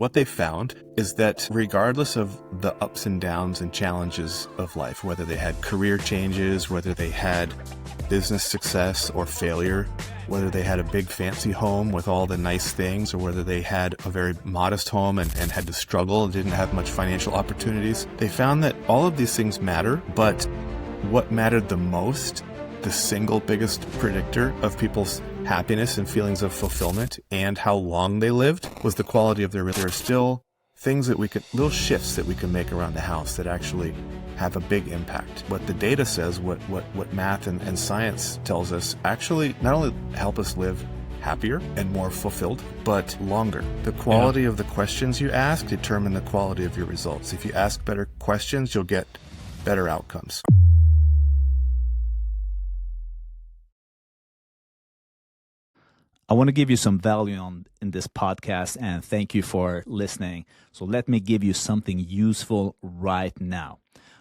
What they found is that regardless of the ups and downs and challenges of life, whether they had career changes, whether they had business success or failure, whether they had a big fancy home with all the nice things, or whether they had a very modest home and had to struggle and didn't have much financial opportunities, they found that all of these things matter, but what mattered the most, the single biggest predictor of people's happiness and feelings of fulfillment and how long they lived, was the quality of their relationship. There are still things that little shifts that we can make around the house that actually have a big impact. What the data says, what math and science tells us, actually not only help us live happier and more fulfilled, but longer. The quality of the questions you ask determine the quality of your results. If you ask better questions, you'll get better outcomes. I want to give you some value in this podcast, and thank you for listening. So let me give you something useful right now.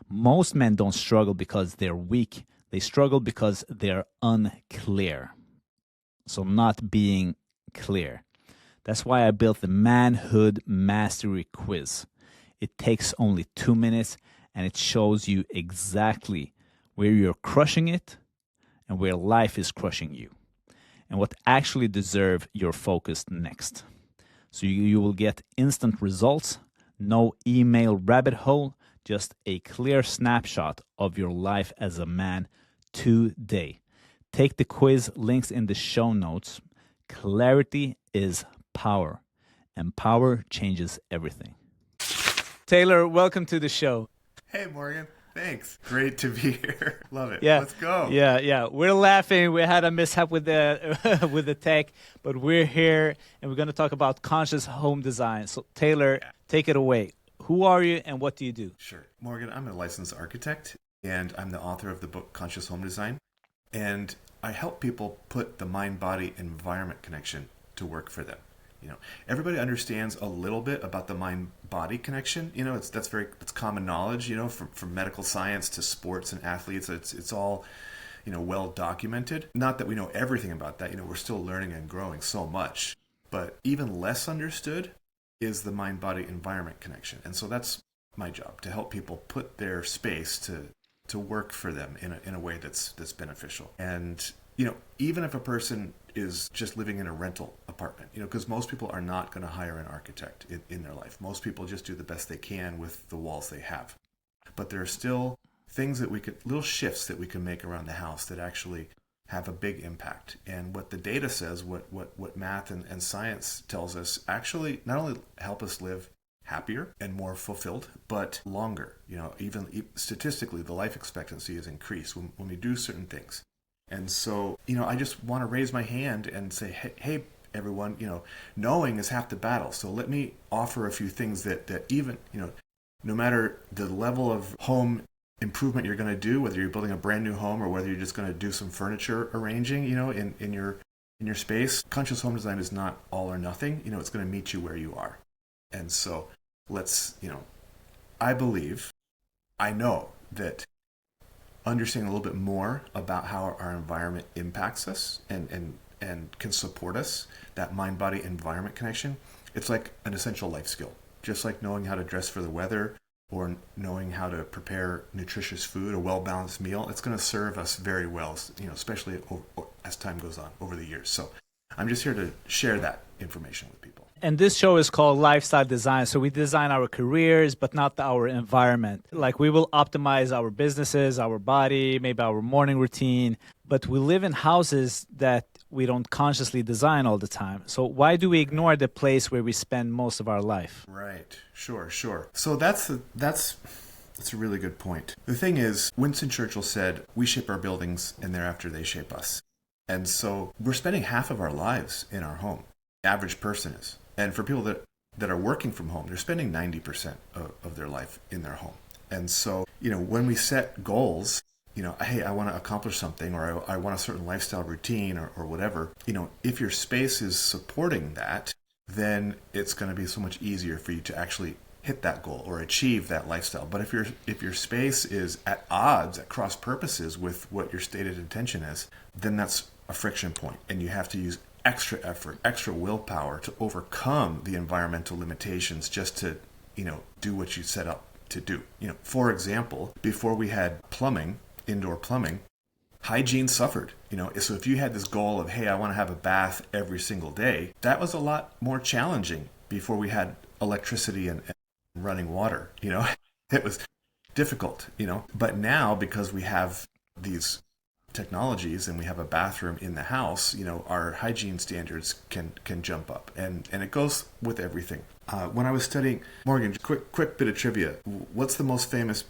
Most men don't struggle because they're weak. They struggle because they're unclear. So not being clear. That's why I built the Manhood Mastery Quiz. It takes only 2 minutes, and it shows you exactly where you're crushing it and where life is crushing you, and what actually deserve your focus next. So you will get instant results, no email rabbit hole, just a clear snapshot of your life as a man today. Take the quiz, links in the show notes. Clarity is power, and power changes everything. Taylor, welcome to the show. Hey, Morgan. Thanks. Great to be here. Love it. Yeah. Let's go. Yeah. We're laughing. We had a mishap with the with the tech, but we're here and we're going to talk about conscious home design. So Taylor, take it away. Who are you and what do you do? Sure. Morgan, I'm a licensed architect and I'm the author of the book Conscious Home Design. And I help people put the mind-body environment connection to work for them. Everybody understands a little bit about the mind-body connection. It's common knowledge. From medical science to sports and athletes, it's all, well documented. Not that we know everything about that. We're still learning and growing so much. But even less understood is the mind-body environment connection. And so that's my job, to help people put their space to work for them in a way that's beneficial. And even if a person is just living in a rental apartment, because most people are not going to hire an architect in their life. Most people just do the best they can with the walls they have. But there are still things little shifts that we can make around the house that actually have a big impact. And what the data says, what math and science tells us, actually not only help us live happier and more fulfilled, but longer. Even statistically, the life expectancy is increased when we do certain things. And so, I just want to raise my hand and say, hey, everyone, knowing is half the battle. So let me offer a few things that even, no matter the level of home improvement you're going to do, whether you're building a brand new home or whether you're just going to do some furniture arranging, in your space, conscious home design is not all or nothing. It's going to meet you where you are. And so let's, I know that understanding a little bit more about how our environment impacts us and can support us, that mind-body environment connection, it's like an essential life skill. Just like knowing how to dress for the weather or knowing how to prepare nutritious food, a well-balanced meal, it's going to serve us very well, especially as time goes on over the years. So I'm just here to share that information with people. And this show is called Lifestyle Design. So we design our careers, but not our environment. Like we will optimize our businesses, our body, maybe our morning routine. But we live in houses that we don't consciously design all the time. So why do we ignore the place where we spend most of our life? Right. Sure. So that's a really good point. The thing is, Winston Churchill said, we shape our buildings and thereafter they shape us. And so we're spending half of our lives in our home. The average person is. And for people that are working from home, they're spending 90% of their life in their home. And so, when we set goals, hey, I want to accomplish something, or I want a certain lifestyle routine or whatever, if your space is supporting that, then it's going to be so much easier for you to actually hit that goal or achieve that lifestyle. But if your space is at odds, at cross purposes with what your stated intention is, then that's a friction point, and you have to use extra effort, extra willpower to overcome the environmental limitations just to, do what you set up to do. For example, before we had plumbing, indoor plumbing, hygiene suffered. So if you had this goal of, hey, I want to have a bath every single day, that was a lot more challenging before we had electricity and running water. It was difficult. But now, because we have these technologies and we have a bathroom in the house, our hygiene standards can jump up, and it goes with everything. When I was studying, Morgan, quick bit of trivia: what's the most famous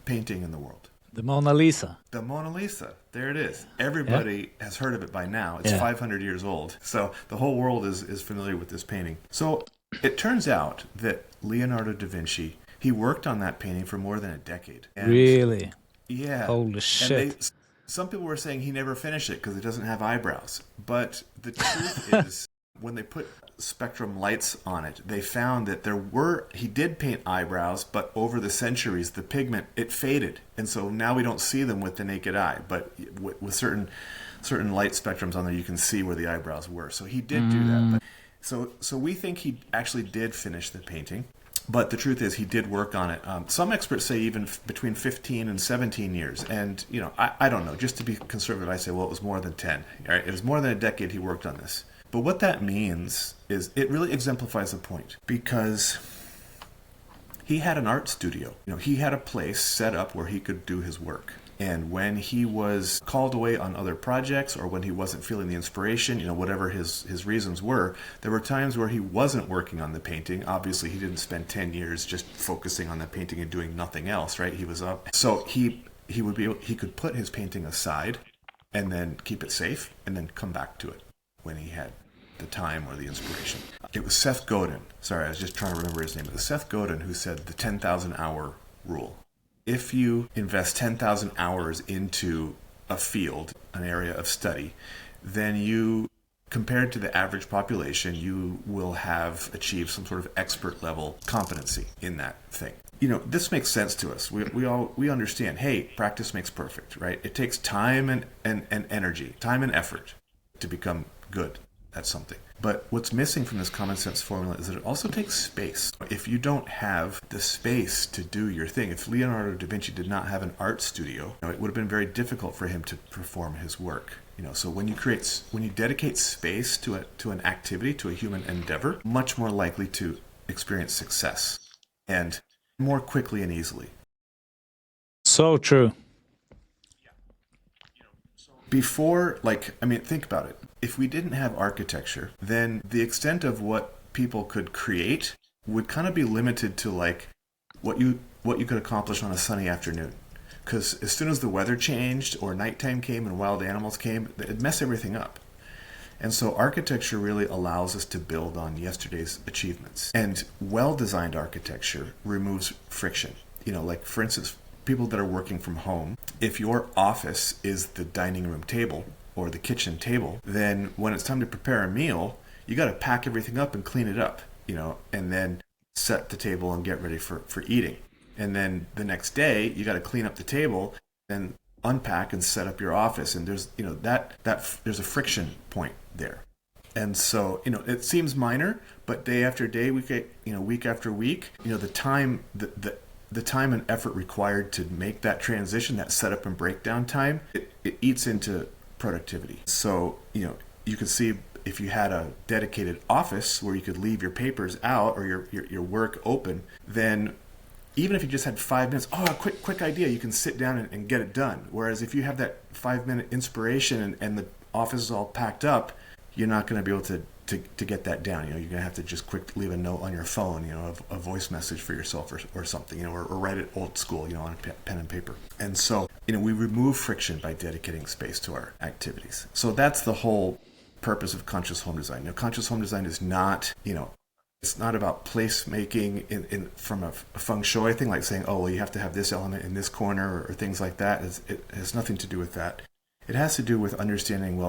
painting in the world? The Mona Lisa. The Mona Lisa. There it is. Everybody has heard of it by now. It's 500 years old. So the whole world is familiar with this painting. So it turns out that Leonardo da Vinci, he worked on that painting for more than a decade. And really? Yeah. Holy shit. Some people were saying he never finished it because it doesn't have eyebrows. But the truth is, when they put spectrum lights on it, they found that he did paint eyebrows, but over the centuries, the pigment, it faded. And so now we don't see them with the naked eye. But with certain light spectrums on there, you can see where the eyebrows were. So he did do that. But so we think he actually did finish the painting. But the truth is, he did work on it. Some experts say even between 15 and 17 years. And, I don't know. Just to be conservative, I say, well, it was more than 10. All right? It was more than a decade he worked on this. But what that means is it really exemplifies the point, because he had an art studio. He had a place set up where he could do his work. And when he was called away on other projects, or when he wasn't feeling the inspiration, whatever his reasons were, there were times where he wasn't working on the painting. Obviously, he didn't spend 10 years just focusing on the painting and doing nothing else, right? He was up. So he could put his painting aside and then keep it safe and then come back to it when he had the time or the inspiration. It was Seth Godin. Sorry, I was just trying to remember his name. It was Seth Godin who said the 10,000 hour rule. If you invest 10,000 hours into a field, an area of study, then you, compared to the average population, you will have achieved some sort of expert level competency in that thing. This makes sense to us. We understand, hey, practice makes perfect, right? It takes time and energy, time and effort to become good at something. But what's missing from this common sense formula is that it also takes space. If you don't have the space to do your thing, if Leonardo da Vinci did not have an art studio, it would have been very difficult for him to perform his work. So when you dedicate space to an activity, to a human endeavor, much more likely to experience success, and more quickly and easily. So true. Before, think about it. If we didn't have architecture, then the extent of what people could create would kind of be limited to what you could accomplish on a sunny afternoon. Because as soon as the weather changed or nighttime came and wild animals came, it'd mess everything up. And so architecture really allows us to build on yesterday's achievements. And well-designed architecture removes friction. For instance, people that are working from home, if your office is the dining room table or the kitchen table, then when it's time to prepare a meal, you got to pack everything up and clean it up, and then set the table and get ready for eating. And then the next day, you got to clean up the table and unpack and set up your office. And there's, there's a friction point there. And so, it seems minor, but day after day, week after week, the time, the time and effort required to make that transition, that setup and breakdown time, it eats into productivity. So, you could see if you had a dedicated office where you could leave your papers out or your work open, then even if you just had 5 minutes, a quick idea, you can sit down and get it done. Whereas if you have that 5-minute inspiration and the office is all packed up, you're not going to be able to get that down. You're going to have to just quick leave a note on your phone, a voice message for yourself or something, or write it old school, on pen and paper. And so, we remove friction by dedicating space to our activities. So that's the whole purpose of conscious home design. Conscious home design is not, it's not about placemaking in from a feng shui thing, like saying, you have to have this element in this corner or things like that. It has nothing to do with that. It has to do with understanding,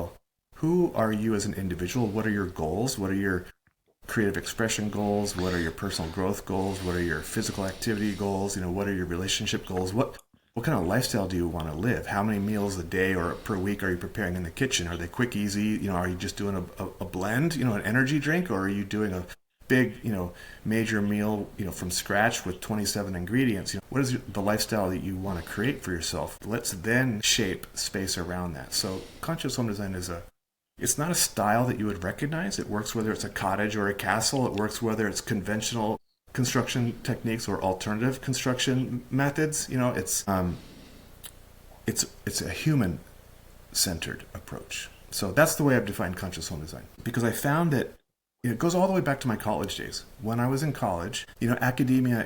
who are you as an individual? What are your goals? What are your creative expression goals? What are your personal growth goals? What are your physical activity goals? What are your relationship goals? what kind of lifestyle do you want to live? How many meals a day or per week are you preparing in the kitchen? Are they quick, easy? Are you just doing a blend, an energy drink, or are you doing a big, major meal, from scratch with 27 ingredients? What is the lifestyle that you want to create for yourself? Let's then shape space around that. So conscious home design it's not a style that you would recognize. It works whether it's a cottage or a castle. It works whether it's conventional construction techniques or alternative construction methods. It's a human centered approach. So that's the way I've defined conscious home design, because I found that it goes all the way back to my college days. When I was in college, academia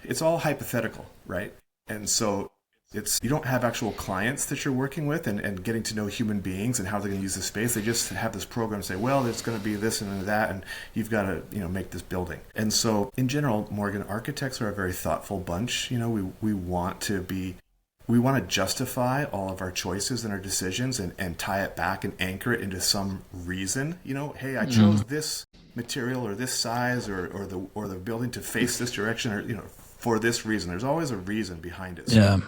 it's all hypothetical, right? And so you don't have actual clients that you're working with and getting to know human beings and how they're going to use the space. They just have this program say, well, it's going to be this and that, and you've got to make this building. And so in general, Morgan, architects are a very thoughtful bunch. We want to justify all of our choices and our decisions and tie it back and anchor it into some reason. Hey, I chose this material or this size or the building to face this direction, or for this reason. There's always a reason behind it. So,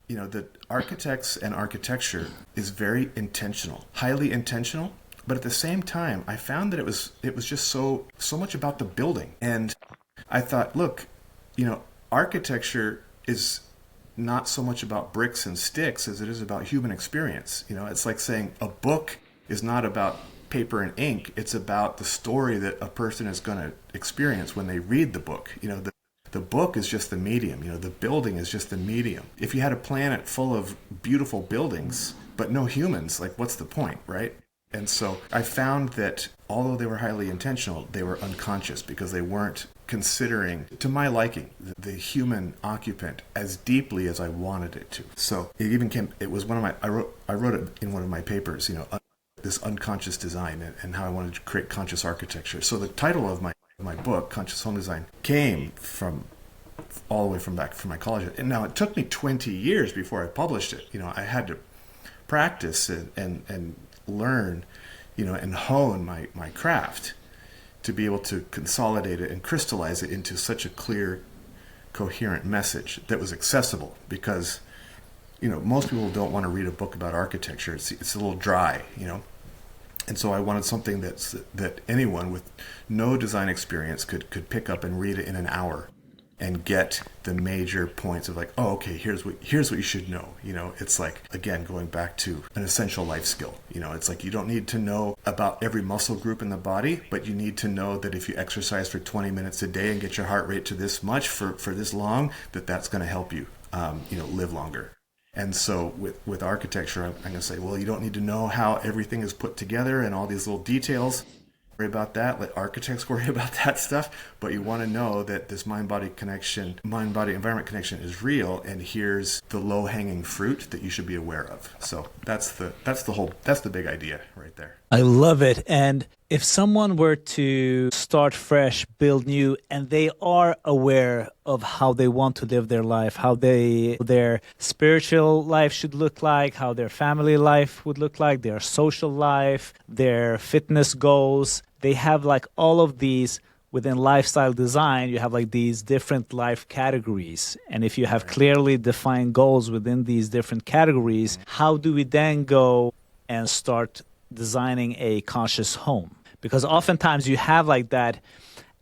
the architects and architecture is very intentional, highly intentional. But at the same time, I found that it was just so much about the building. And I thought, look, architecture is not so much about bricks and sticks as it is about human experience. It's like saying a book is not about paper and ink. It's about the story that a person is going to experience when they read the book. The book is just the medium. The building is just the medium. If you had a planet full of beautiful buildings but no humans, like, what's the point, right? And so I found that although they were highly intentional, they were unconscious because they weren't considering, to my liking, the human occupant as deeply as I wanted it to. So it was I wrote it in one of my papers, this unconscious design and how I wanted to create conscious architecture. So the title of my book, Conscious Home Design, came from all the way from back from my college. And now it took me 20 years before I published it. I had to practice and learn, and hone my craft to be able to consolidate it and crystallize it into such a clear, coherent message that was accessible. Because, most people don't want to read a book about architecture. It's a little dry, And so I wanted something that anyone with no design experience could pick up and read it in an hour and get the major points of, like, oh, okay, here's what you should know. It's like, again, going back to an essential life skill. It's like you don't need to know about every muscle group in the body, but you need to know that if you exercise for 20 minutes a day and get your heart rate to this much for this long, that's going to help you, live longer. And so with architecture, I'm going to say, well, you don't need to know how everything is put together and all these little details. Worry about that. Let architects worry about that stuff. But you want to know that this mind-body environment connection is real, and here's the low-hanging fruit that you should be aware of. So that's the big idea right there. I love it. And if someone were to start fresh, build new, and they are aware of how they want to live their life, how their spiritual life should look like, how their family life would look like, their social life, their fitness goals, they have like all of these within lifestyle design. You have like these different life categories. And if you have clearly defined goals within these different categories, how do we then go and start designing a conscious home? Because oftentimes you have like that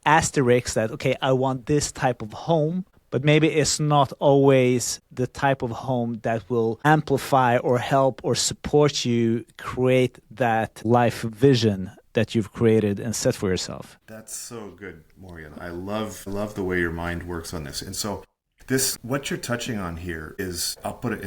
asterisk that, okay, I want this type of home, but maybe it's not always the type of home that will amplify or help or support you create that life vision that you've created and set for yourself. That's so good, Morgan. I love the way your mind works on this. And so what you're touching on here is, I'll put it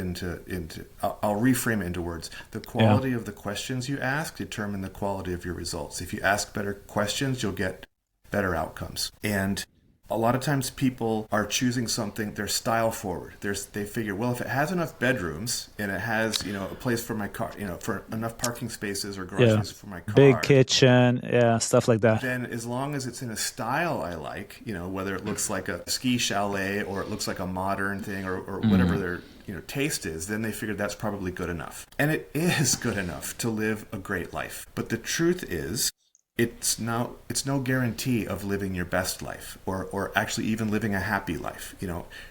I'll reframe it into words. The quality of the questions you ask determine the quality of your results. If you ask better questions, you'll get better outcomes. And a lot of times people are choosing something, they're style forward. They figure, well, if it has enough bedrooms and it has, a place for my car, for enough parking spaces or garage spaces for my car. Big kitchen, stuff like that. Then as long as it's in a style I like, whether it looks like a ski chalet or it looks like a modern thing or whatever their taste is, then they figure that's probably good enough. And it is good enough to live a great life. But the truth is, it's no guarantee of living your best life or actually even living a happy life.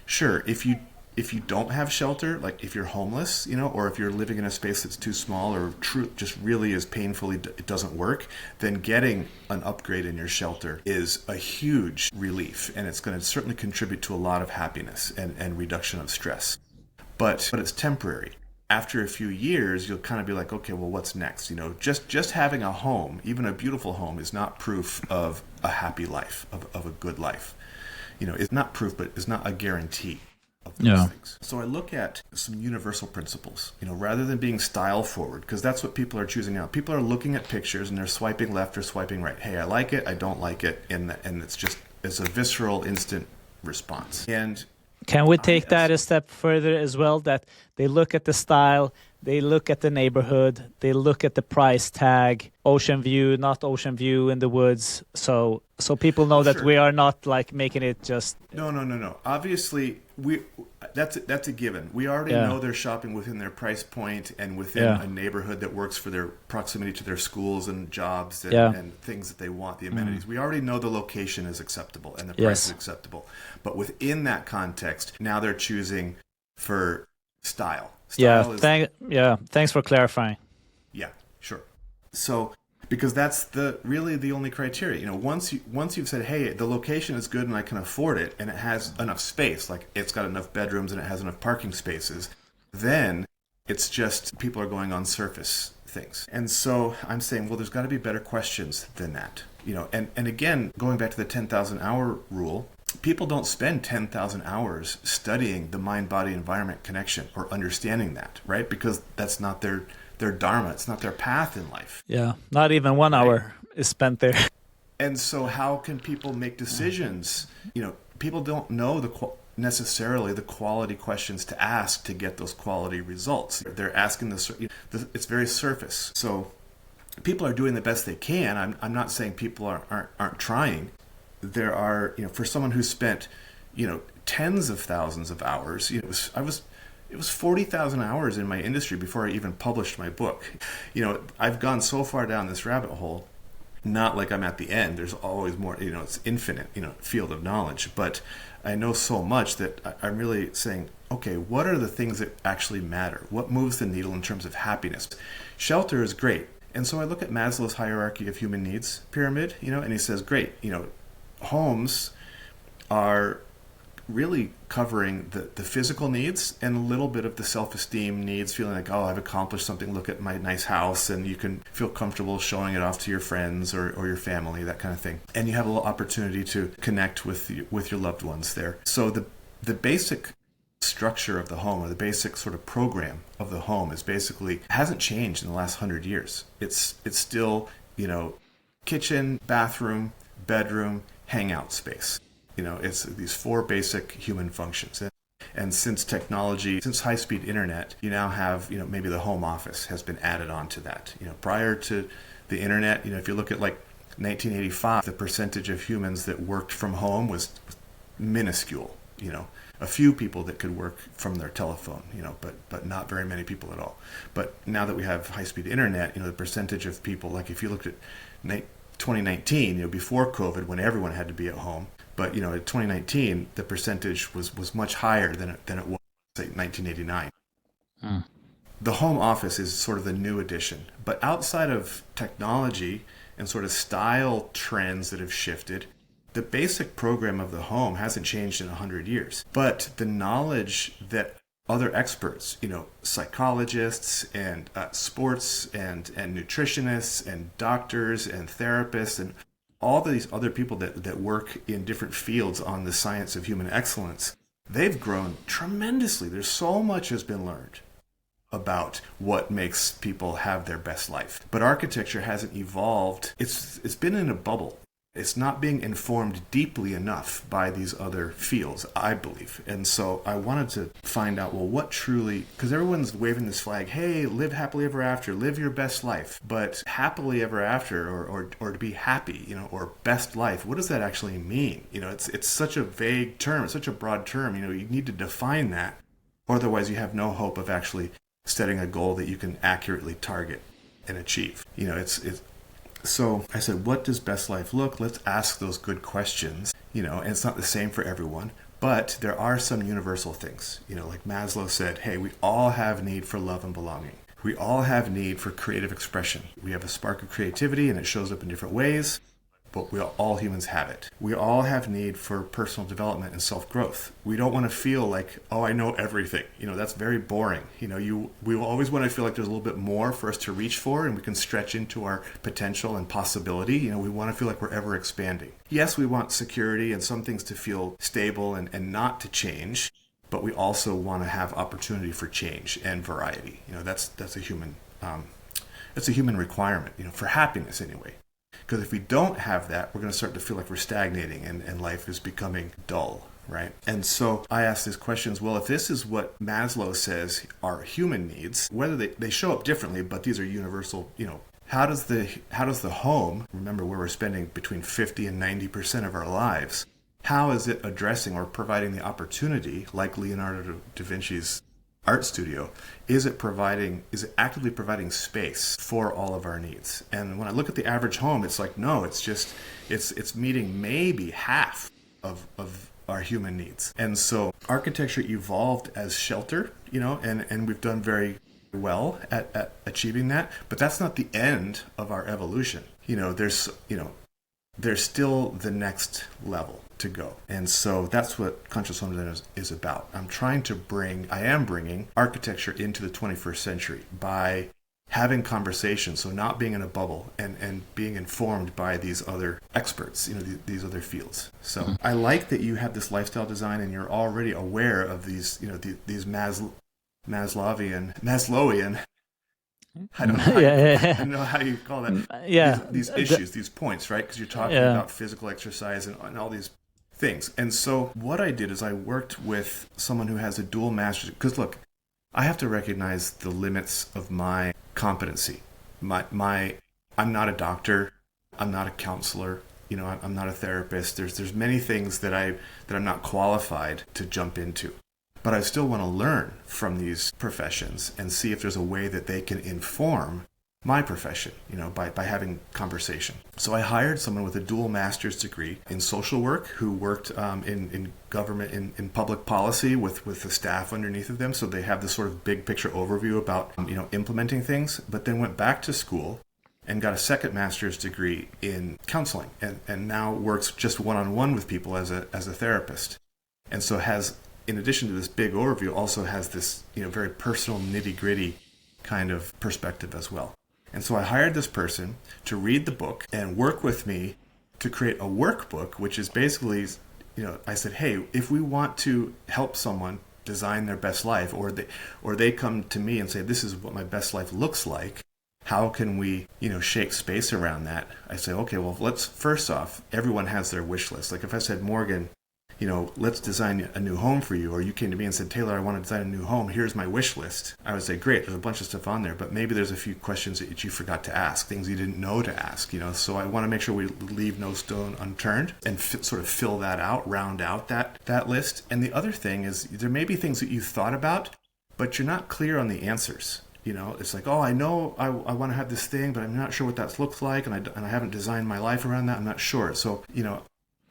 Sure, if you if you don't have shelter, like if you're homeless, or if you're living in a space that's too small or just really is painfully, it doesn't work, then getting an upgrade in your shelter is a huge relief. And it's going to certainly contribute to a lot of happiness and reduction of stress. But it's temporary. After a few years, you'll kind of be like, okay, well, what's next? Just having a home, even a beautiful home, is not proof of a happy life, of a good life. It's not proof, but it's not a guarantee of those things. So I look at some universal principles, rather than being style forward, because that's what people are choosing now. People are looking at pictures and they're swiping left or swiping right. Hey, I like it, I don't like it, and it's a visceral, instant response. And can we take that a step further as well? That they look at the style, they look at the neighborhood, they look at the price tag, ocean view, not ocean view in the woods. So people know that we are not like making it just. No. Obviously, that's a given. We already know they're shopping within their price point and within a neighborhood that works for their proximity to their schools and jobs and things that they want, the amenities. We already know the location is acceptable and the price is acceptable. But within that context, now they're choosing for style. Thanks for clarifying. Yeah, sure. So, because that's really the only criteria. Once you've said, hey, the location is good and I can afford it, and it has enough space, like it's got enough bedrooms and it has enough parking spaces, then it's just people are going on surface things. And so I'm saying, well, there's got to be better questions than that. And again, going back to the 10,000 hour rule, people don't spend 10,000 hours studying the mind-body environment connection or understanding that, right? Because that's not their dharma. It's not their path in life. Yeah, not even 1 hour is spent there. And so how can people make decisions? People don't know necessarily the quality questions to ask to get those quality results. They're asking it's very surface. So people are doing the best they can. I'm not saying people aren't trying. There are, for someone who spent, tens of thousands of hours, it was 40,000 hours in my industry before I even published my book. I've gone so far down this rabbit hole, not like I'm at the end. There's always more, it's infinite, field of knowledge. But I know so much that I'm really saying, okay, what are the things that actually matter? What moves the needle in terms of happiness? Shelter is great. And so I look at Maslow's hierarchy of human needs pyramid, and he says, great, homes are really covering the physical needs and a little bit of the self-esteem needs, feeling like, oh, I've accomplished something, look at my nice house, and you can feel comfortable showing it off to your friends or your family, that kind of thing. And you have a little opportunity to connect with your loved ones there. So the basic structure of the home, or the basic sort of program of the home, hasn't changed in the last 100 years. It's still, kitchen, bathroom, bedroom, hangout space. It's these four basic human functions. And since high-speed internet, you now have, maybe the home office has been added on to that. Prior to the internet, if you look at like 1985, the percentage of humans that worked from home was minuscule. A few people that could work from their telephone, but not very many people at all. But now that we have high-speed internet, the percentage of people, like if you looked at 2019, before COVID, when everyone had to be at home, but in 2019, the percentage was much higher than it was, say, 1989. The home office is sort of the new addition, but outside of technology and sort of style trends that have shifted, the basic program of the home hasn't changed in 100 years. But the knowledge that other experts, psychologists and sports and nutritionists and doctors and therapists and all these other people that work in different fields on the science of human excellence, they've grown tremendously. There's so much has been learned about what makes people have their best life. But architecture hasn't evolved. It's been in a bubble. It's not being informed deeply enough by these other fields, I believe. And so I wanted to find out, well, what truly, because everyone's waving this flag, hey, live happily ever after, live your best life. But happily ever after, or to be happy, or best life, what does that actually mean? It's such a vague term, it's such a broad term, you need to define that. Otherwise, you have no hope of actually setting a goal that you can accurately target and achieve. So I said, what does best life look? Let's ask those good questions, and it's not the same for everyone. But there are some universal things, like Maslow said, hey, we all have need for love and belonging. We all have need for creative expression. We have a spark of creativity and it shows up in different ways, but all humans have it. We all have need for personal development and self-growth. We don't want to feel like, oh, I know everything. That's very boring. We always want to feel like there's a little bit more for us to reach for, and we can stretch into our potential and possibility. We want to feel like we're ever expanding. Yes, we want security and some things to feel stable and not to change, but we also want to have opportunity for change and variety. That's a human requirement, for happiness anyway. Because if we don't have that, we're going to start to feel like we're stagnating and life is becoming dull, right? And so I ask these questions, well, if this is what Maslow says are human needs, whether they show up differently, but these are universal, how does the home, remember where we're spending between 50 and 90% of our lives, how is it addressing or providing the opportunity, like Leonardo da Vinci's art studio, is it actively providing space for all of our needs? And when I look at the average home, it's like, no, it's meeting maybe half of our human needs. And so architecture evolved as shelter, and we've done very well at achieving that, but that's not the end of our evolution. There's still the next level to go. And so that's what conscious home design is about. I am bringing architecture into the 21st century by having conversations, so not being in a bubble and being informed by these other experts, these other fields. So I like that you have this lifestyle design and you're already aware of these, these Maslowian I don't know I don't know how you call that. These issues, these points, right? Because you're talking about physical exercise and all these things. And so what I did is I worked with someone who has a dual master's. Because look, I have to recognize the limits of my competency. I'm not a doctor. I'm not a counselor. I'm not a therapist. There's many things that I'm not qualified to jump into. But I still want to learn from these professions and see if there's a way that they can inform my profession, by having conversation. So I hired someone with a dual master's degree in social work who worked in government, in public policy with the staff underneath of them. So they have this sort of big picture overview about, implementing things, but then went back to school and got a second master's degree in counseling and now works just one-on-one with people as a therapist. And so in addition to this big overview, also has this, very personal nitty-gritty kind of perspective as well. And so I hired this person to read the book and work with me to create a workbook, which is basically, I said, hey, if we want to help someone design their best life, or they come to me and say, this is what my best life looks like, how can we, shape space around that? I say, okay, well, first off, everyone has their wish list. Like if I said, Morgan, let's design a new home for you. Or you came to me and said, Taylor, I want to design a new home. Here's my wish list. I would say, great, there's a bunch of stuff on there, but maybe there's a few questions that you forgot to ask, things you didn't know to ask, So I want to make sure we leave no stone unturned and sort of fill that out, round out that list. And the other thing is there may be things that you thought about, but you're not clear on the answers. It's like, oh, I know I want to have this thing, but I'm not sure what that looks like. And I haven't designed my life around that. I'm not sure. So,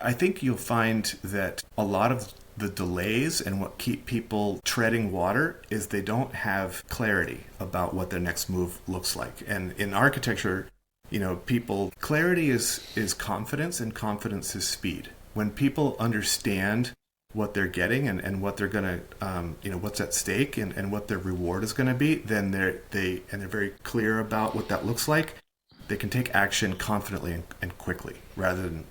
I think you'll find that a lot of the delays and what keep people treading water is they don't have clarity about what their next move looks like. And in architecture, clarity is confidence, and confidence is speed. When people understand what they're getting and what they're going to, what's at stake and what their reward is going to be, then they're very clear about what that looks like. They can take action confidently and quickly rather than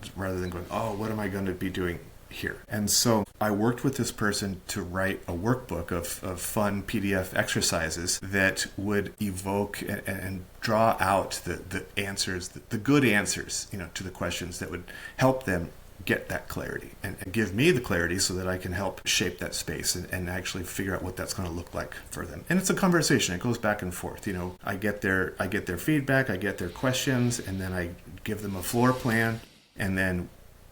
going, oh, what am I going to be doing here? And so I worked with this person to write a workbook of fun PDF exercises that would evoke and draw out the answers, the good answers, to the questions that would help them get that clarity and give me the clarity so that I can help shape that space and actually figure out what that's going to look like for them. And it's a conversation. It goes back and forth. I get their feedback, I get their questions, and then I give them a floor plan. And then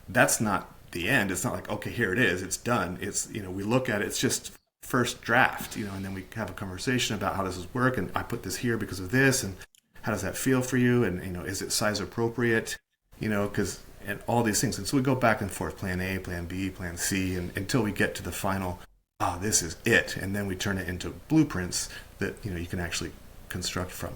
that's not the end. It's not like, okay, here it is, it's done. It's, we look at it, it's just first draft, and then we have a conversation about how does this work, and I put this here because of this, and how does that feel for you, and is it size appropriate, because and all these things. And so we go back and forth, plan A, plan B, plan C, and until we get to the final, this is it. And then we turn it into blueprints that, you can actually construct from.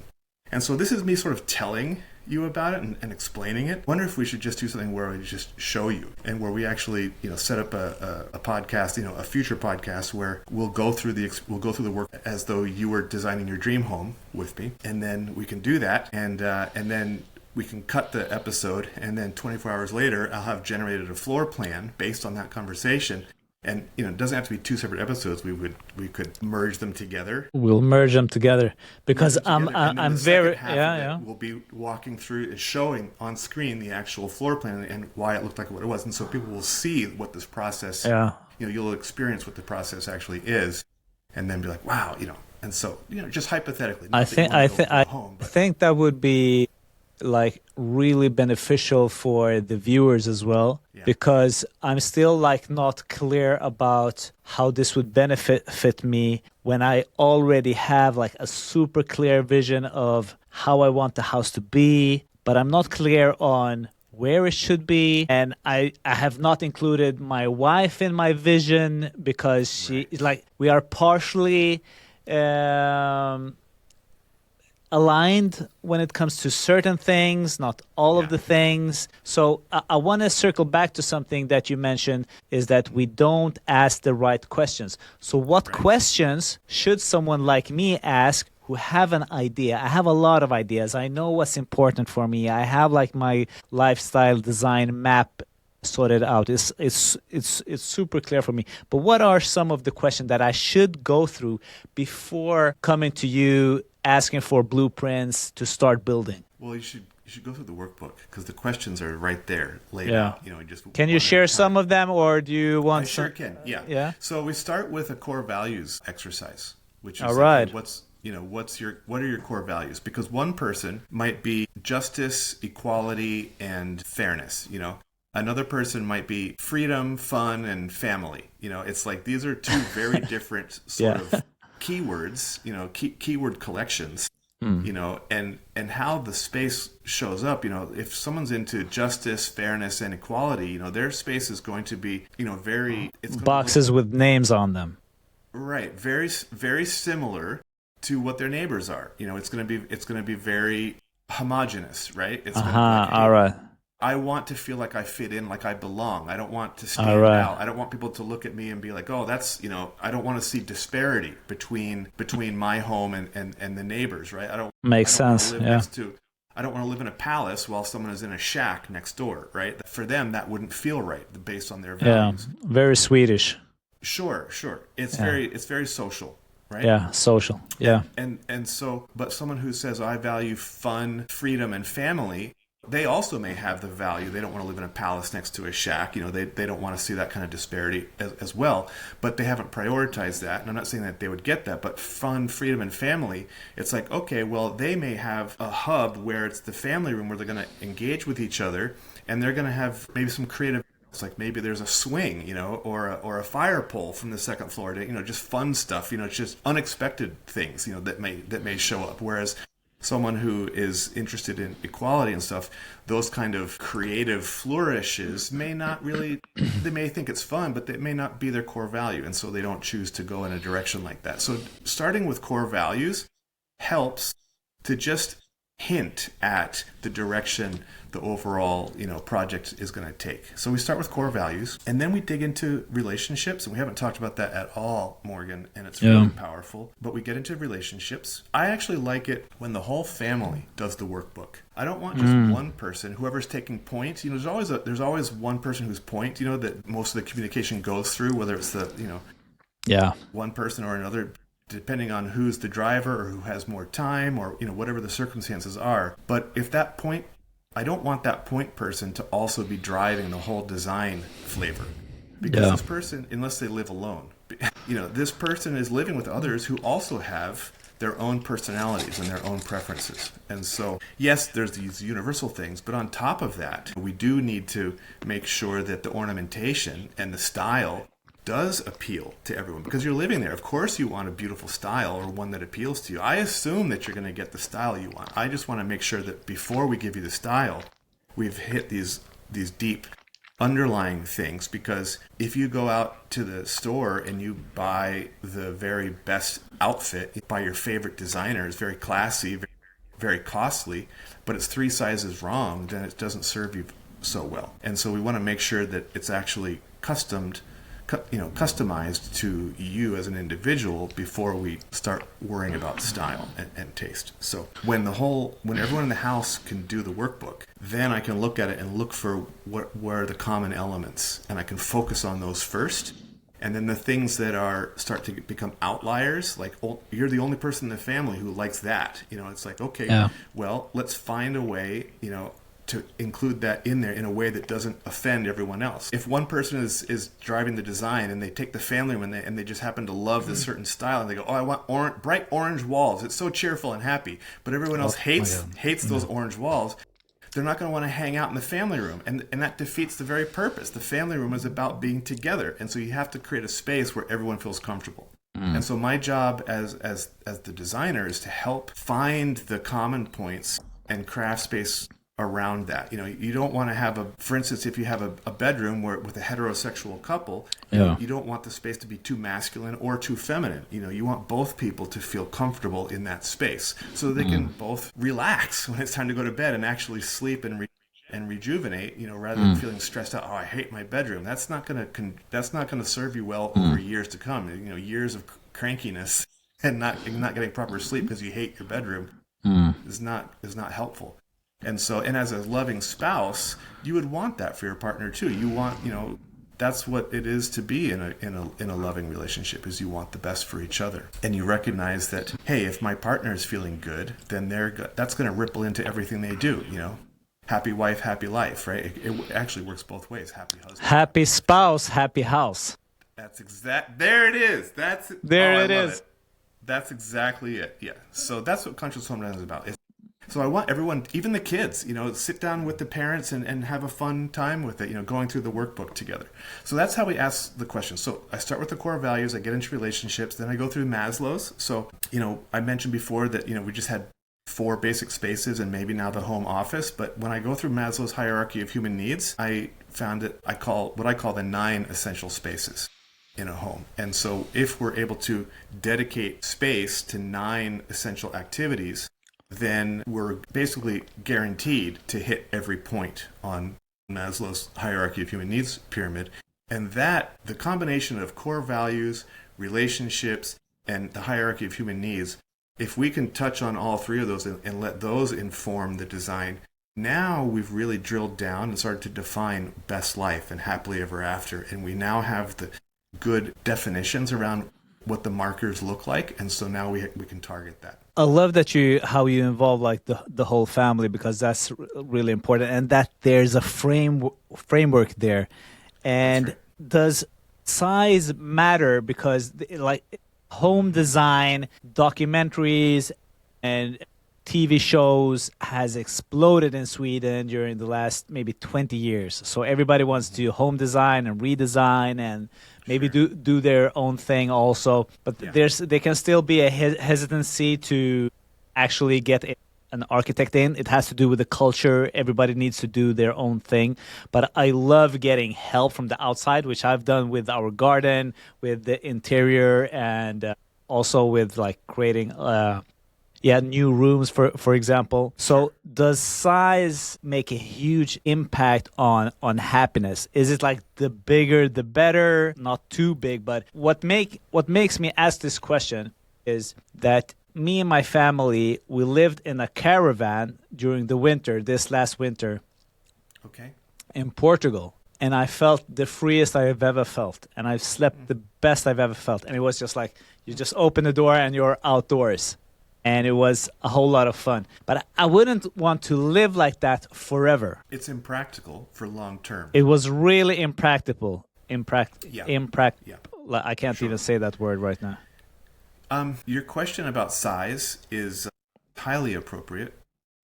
And so this is me sort of telling you about it and explaining it. Wonder if we should just do something where we just show you, and where we actually, set up a podcast, a future podcast where we'll go through the work as though you were designing your dream home with me, and then we can do that, and then we can cut the episode, and then 24 hours later, I'll have generated a floor plan based on that conversation. And it doesn't have to be two separate episodes. We could merge them together. We'll merge them together because I'm very We'll be walking through, showing on screen the actual floor plan and why it looked like what it was, and so people will see what this process. Yeah. You'll experience what the process actually is, and then be like, wow, And so just hypothetically, I think that would be like really beneficial for the viewers as well, because I'm still like not clear about how this would benefit me when I already have like a super clear vision of how I want the house to be, but I'm not clear on where it should be. And I have not included my wife in my vision because she like we are partially aligned when it comes to certain things, not all of the things. So I want to circle back to something that you mentioned, is that we don't ask the right questions. So what questions should someone like me ask who have an idea? I have a lot of ideas. I know what's important for me. I have like my lifestyle design map sorted out. It's super clear for me. But what are some of the questions that I should go through before coming to you asking for blueprints to start building? Well, you should go through the workbook, because the questions are right there laid out. Can you share some of them, or do you want? I sure can. Yeah. So we start with a core values exercise, which is all right. What are your core values? Because one person might be justice, equality, and fairness. Another person might be freedom, fun, and family. It's like these are two very different sort of keywords, keyword collections, and how the space shows up. If someone's into justice, fairness, and equality, their space is going to be, it's boxes with names on them. Right. Very, very similar to what their neighbors are. It's going to be very homogenous, right? It's going to be like, hey, all right. I want to feel like I fit in, like I belong. I don't want to stand out. I don't want people to look at me and be like, oh, that's, I don't want to see disparity between my home and the neighbors, right? I don't sense. I don't want to live in a palace while someone is in a shack next door, right? For them, that wouldn't feel right based on their values. Yeah, very Swedish. Sure. It's very social. Right? Yeah, social. Yeah. And so, but someone who says, I value fun, freedom, and family, they also may have the value. They don't want to live in a palace next to a shack. They don't want to see that kind of disparity as well. But they haven't prioritized that. And I'm not saying that they would get that. But fun, freedom, and family, it's like, okay, well, they may have a hub where it's the family room where they're going to engage with each other. And they're going to have maybe some creative. It's like maybe there's a swing, or a fire pole from the second floor to, just fun stuff. It's just unexpected things, that may show up. Whereas someone who is interested in equality and stuff, those kind of creative flourishes may not really, they may think it's fun, but it may not be their core value. And so they don't choose to go in a direction like that. So starting with core values helps to just hint at the direction the overall project is going to take. So we start with core values, and then we dig into relationships, and we haven't talked about that at all, Morgan, and it's really powerful. But we get into relationships. I actually like it when the whole family does the workbook. I don't want just one person, whoever's taking point. There's always one person whose point, that most of the communication goes through, whether it's the one person or another, depending on who's the driver or who has more time, or whatever the circumstances are. But if that point, I don't want that point person to also be driving the whole design flavor, because this person, unless they live alone, this person is living with others who also have their own personalities and their own preferences. And so, yes, there's these universal things, but on top of that, we do need to make sure that the ornamentation and the style does appeal to everyone, because you're living there. Of course you want a beautiful style, or one that appeals to you. I assume that you're going to get the style you want. I just want to make sure that before we give you the style, we've hit these these deep underlying things, because if you go out to the store and you buy the very best outfit by your favorite designer, it's very classy, very costly, but it's 3 sizes wrong, then it doesn't serve you so well. And so we want to make sure that it's actually customized to you as an individual before we start worrying about style and taste. So when everyone in the house can do the workbook, then I can look at it and look for what are the common elements, and I can focus on those first. And then the things that start to become outliers, like, oh, you're the only person in the family who likes that. It's like, okay, Yeah. well, let's find a way, to include that in there in a way that doesn't offend everyone else. If one person is driving the design and they take the family room and they just happen to love this certain style, and they go, oh, I want bright orange walls. It's so cheerful and happy. But everyone else hates those orange walls. They're not going to want to hang out in the family room. And that defeats the very purpose. The family room is about being together. And so you have to create a space where everyone feels comfortable. And so my job as the designer is to help find the common points and craft space around that. You don't want to have for instance, if you have a bedroom with a heterosexual couple, you don't want the space to be too masculine or too feminine. You want both people to feel comfortable in that space so they can both relax when it's time to go to bed and actually sleep and rejuvenate, rather than feeling stressed out. Oh, I hate my bedroom. That's not going to serve you well over years to come. Years of crankiness and not getting proper sleep because you hate your bedroom is not helpful. And as a loving spouse, you would want that for your partner too. You want, that's what it is to be in a loving relationship, is you want the best for each other. And you recognize that, hey, if my partner is feeling good, then that's going to ripple into everything they do, Happy wife, happy life, right? It actually works both ways. Happy husband. Happy spouse, happy house. There it is. I love it. That's exactly it. Yeah. So that's what conscious home design is about. So I want everyone, even the kids, sit down with the parents and have a fun time with it, going through the workbook together. So that's how we ask the question. So I start with the core values, I get into relationships, then I go through Maslow's. So, I mentioned before that, we just had 4 basic spaces and maybe now the home office. But when I go through Maslow's hierarchy of human needs, I found what I call the 9 essential spaces in a home. And so if we're able to dedicate space to 9 essential activities, then we're basically guaranteed to hit every point on Maslow's hierarchy of human needs pyramid. And that, the combination of core values, relationships, and the hierarchy of human needs, if we can touch on all 3 of those and let those inform the design, now we've really drilled down and started to define best life and happily ever after. And we now have the good definitions around what the markers look like, and so now we can target that. I love that how you involve like the whole family, because that's really important, and that there's a framework there. And right. Does size matter? Because like home design, documentaries, and TV shows has exploded in Sweden during the last maybe 20 years. So everybody wants to do home design and redesign and maybe do their own thing also. But there can still be a hesitancy to actually get an architect in. It has to do with the culture. Everybody needs to do their own thing. But I love getting help from the outside, which I've done with our garden, with the interior, and also with like creating new rooms, for example. So does size make a huge impact on happiness? Is it like the bigger the better, not too big? But what makes me ask this question is that me and my family, we lived in a caravan during the winter, this last winter, in Portugal. And I felt the freest I have ever felt. And I've slept the best I've ever felt. And it was just like, you just open the door and you're outdoors. And it was a whole lot of fun. But I wouldn't want to live like that forever. It's impractical for long term. It was really impractical. Yeah. I can't even say that word right now. Your question about size is highly appropriate.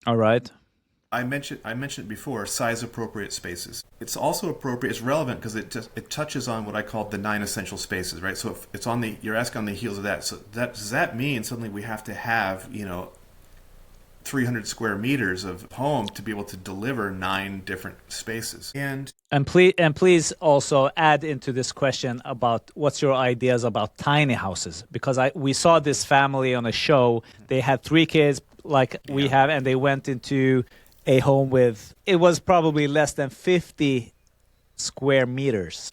All right. I mentioned before, size appropriate spaces. It's also appropriate. It's relevant because it touches on what I call the 9 essential spaces, right? So if it's you're asking on the heels of that. So does that mean suddenly we have to have 300 square meters of home to be able to deliver 9 different spaces. And please also add into this question about what's your ideas about tiny houses, because we saw this family on a show. They had 3 kids like we have, and they went into a home with, it was probably less than 50 square meters.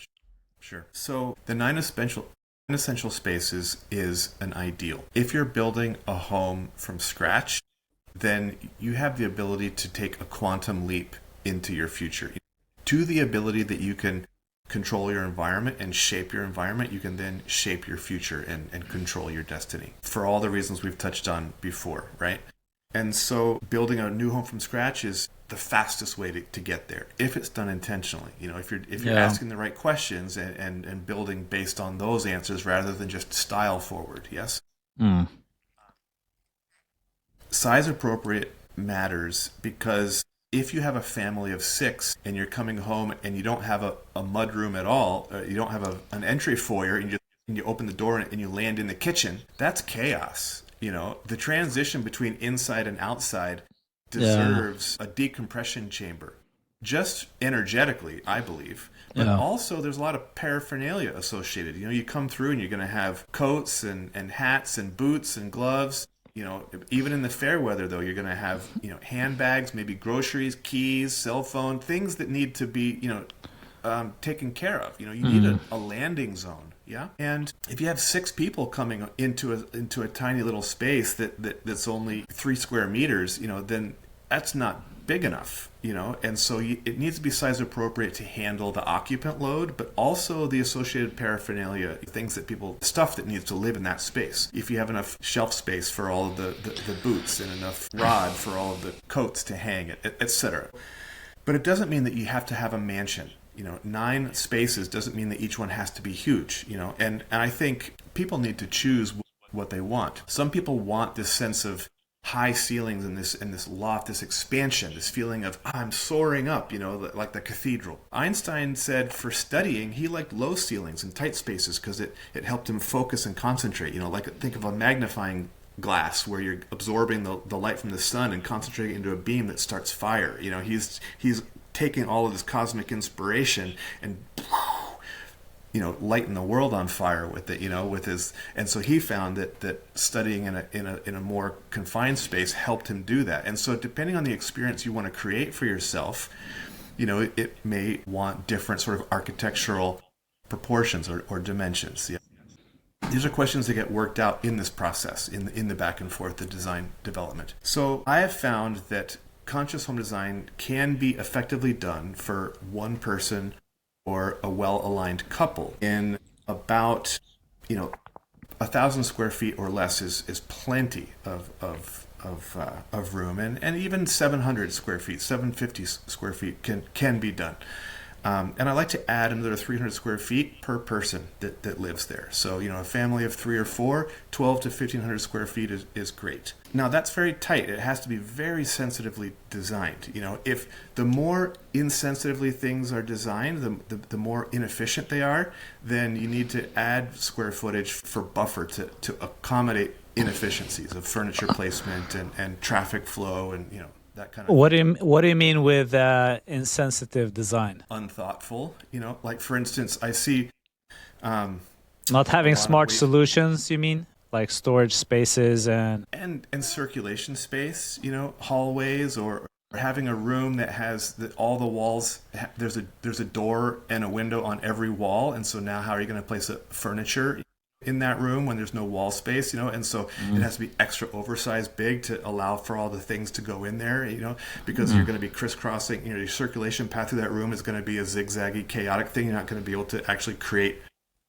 Sure. So the 9 essential spaces is an ideal. If you're building a home from scratch, then you have the ability to take a quantum leap into your future. To the ability that you can control your environment and shape your environment, you can then shape your future and control your destiny for all the reasons we've touched on before, right? And so building a new home from scratch is the fastest way to get there if it's done intentionally. If you're asking the right questions and building based on those answers rather than just style forward, yes? Size appropriate matters because if you have a family of 6 and you're coming home and you don't have a mud room at all, you don't have an entry foyer, and you open the door and you land in the kitchen, that's chaos. The transition between inside and outside deserves a decompression chamber, just energetically, I believe. But also there's a lot of paraphernalia associated. You come through and you're going to have coats and hats and boots and gloves. Even in the fair weather, though, you're going to have, handbags, maybe groceries, keys, cell phone, things that need to be, taken care of. You need a landing zone. Yeah. And if you have 6 people coming into a tiny little space that's only 3 square meters, then that's not big enough, and so it needs to be size appropriate to handle the occupant load, but also the associated paraphernalia, stuff that needs to live in that space. If you have enough shelf space for all of the boots and enough rod for all of the coats to hang, etc. But it doesn't mean that you have to have a mansion. 9 spaces doesn't mean that each one has to be huge, and I think people need to choose what they want. Some people want this sense of high ceilings and this loft, this expansion, this feeling of I'm soaring up, like the cathedral. Einstein said for studying he liked low ceilings and tight spaces because it helped him focus and concentrate. Think of a magnifying glass where you're absorbing the light from the sun and concentrating into a beam that starts fire. He's taking all of this cosmic inspiration and lighten the world on fire with it, and so he found that studying in a more confined space helped him do that. And so depending on the experience you want to create for yourself, it may want different sort of architectural proportions or dimensions. Yeah. These are questions that get worked out in this process, in the back and forth, the design development. So I have found that conscious home design can be effectively done for one person or a well-aligned couple in about 1,000 square feet or less is plenty of room, and even 700 square feet, 750 square feet can be done. And I like to add another 300 square feet per person that lives there. So, a family of 3 or 4, 12 to 1,500 square feet is great. Now, that's very tight. It has to be very sensitively designed. If the more insensitively things are designed, the more inefficient they are, then you need to add square footage for buffer to accommodate inefficiencies of furniture placement and traffic flow and, that kind of What do you mean with insensitive design? Unthoughtful, like for instance, I see not having smart solutions, you mean? Like storage spaces and circulation space, hallways, or having a room that has all the walls, there's a door and a window on every wall, and so now how are you going to place furniture in that room when there's no wall space, and so it has to be extra oversized big to allow for all the things to go in there, because you're going to be crisscrossing, your circulation path through that room is going to be a zigzaggy, chaotic thing. You're not going to be able to actually create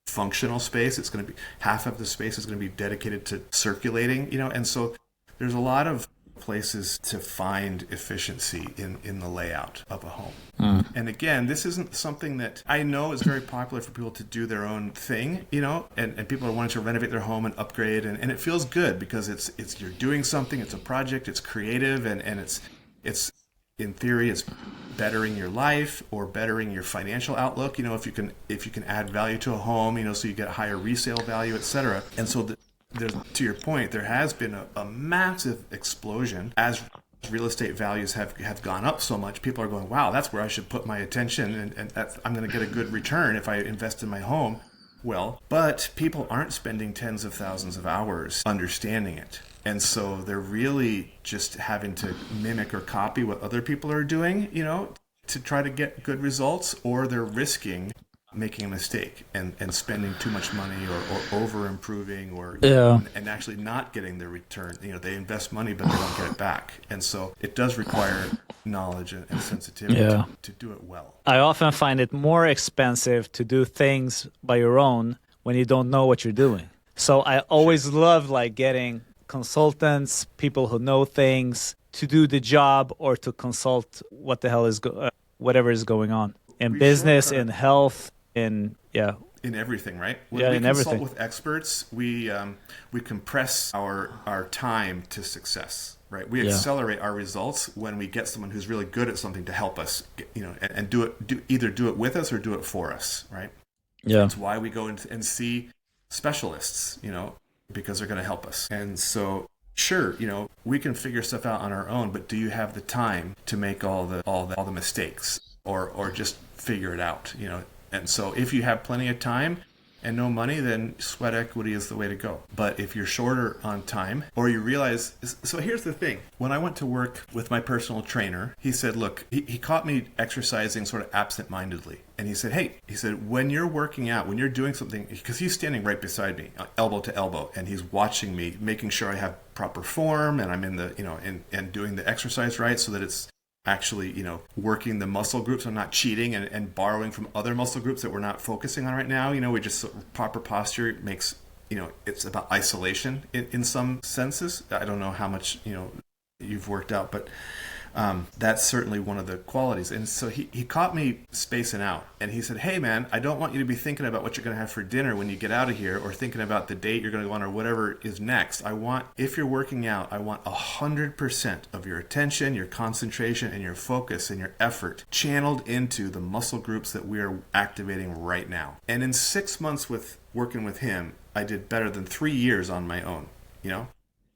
functional space. It's going to be half of the space is going to be dedicated to circulating, and so there's a lot of places to find efficiency in the layout of a home. And again, this isn't something that I know is very popular for people to do their own thing, and people are wanting to renovate their home and upgrade, and it feels good because it's you're doing something, it's a project, it's creative, and it's in theory it's bettering your life or bettering your financial outlook, if you can add value to a home, so you get higher resale value, etc. And so to your point, there has been a massive explosion as real estate values have gone up so much. People are going, wow, that's where I should put my attention, and I'm going to get a good return if I invest in my home. Well, but people aren't spending tens of thousands of hours understanding it. And so they're really just having to mimic or copy what other people are doing, to try to get good results, or they're risking making a mistake and spending too much money or over improving or Yeah. and actually not getting the return. They invest money but they don't get it back. And so it does require knowledge and sensitivity Yeah. to do it well. I often find it more expensive to do things by your own when you don't know what you're doing. So I always love like getting consultants, people who know things to do the job or to consult what the hell is whatever is going on in We business, sure are. in health, in In everything, right? When Yeah, we in consult everything. with experts, we compress our time to success, right? We Yeah. accelerate our results when we get someone who's really good at something to help us, and either do it with us or do it for us, right? Yeah. That's why we go and see specialists, because they're going to help us. And so, sure, we can figure stuff out on our own, but do you have the time to make all the mistakes, or just figure it out, And so, if you have plenty of time and no money, then sweat equity is the way to go. But if you're shorter on time, or you realize, so here's the thing. When I went to work with my personal trainer, he said, look, he caught me exercising sort of absent-mindedly. And he said, hey, when you're working out, when you're doing something, because he's standing right beside me, elbow to elbow, and he's watching me, making sure I have proper form, and I'm in the, and doing the exercise right so that it's actually, working the muscle groups. I'm not cheating and borrowing from other muscle groups that we're not focusing on right now. We just, proper posture makes, it's about isolation in some senses. I don't know how much, you've worked out, but that's certainly one of the qualities. And so he caught me spacing out, and he said, hey man, I don't want you to be thinking about what you're going to have for dinner when you get out of here, or thinking about the date you're going to go on, or whatever is next. If you're working out, I want 100% of your attention, your concentration, and your focus and your effort channeled into the muscle groups that we are activating right now. And in 6 months with working with him, I did better than 3 years on my own,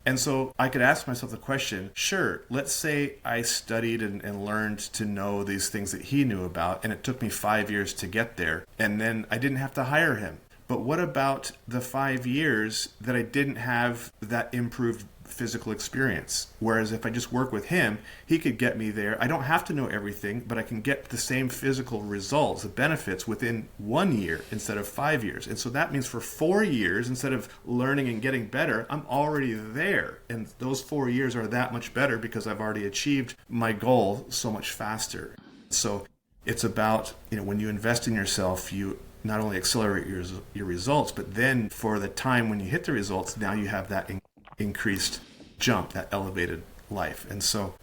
And so I could ask myself the question, sure, let's say I studied and learned to know these things that he knew about, and it took me 5 years to get there, and then I didn't have to hire him. But what about the 5 years that I didn't have that improved physical experience? Whereas if I just work with him, he could get me there. I don't have to know everything, but I can get the same physical results, the benefits, within 1 year instead of 5 years. And so that means for 4 years, instead of learning and getting better, I'm already there. And those 4 years are that much better because I've already achieved my goal so much faster. So it's about, when you invest in yourself, you not only accelerate your results, but then for the time when you hit the results, now you have that increased jump, that elevated life. And so,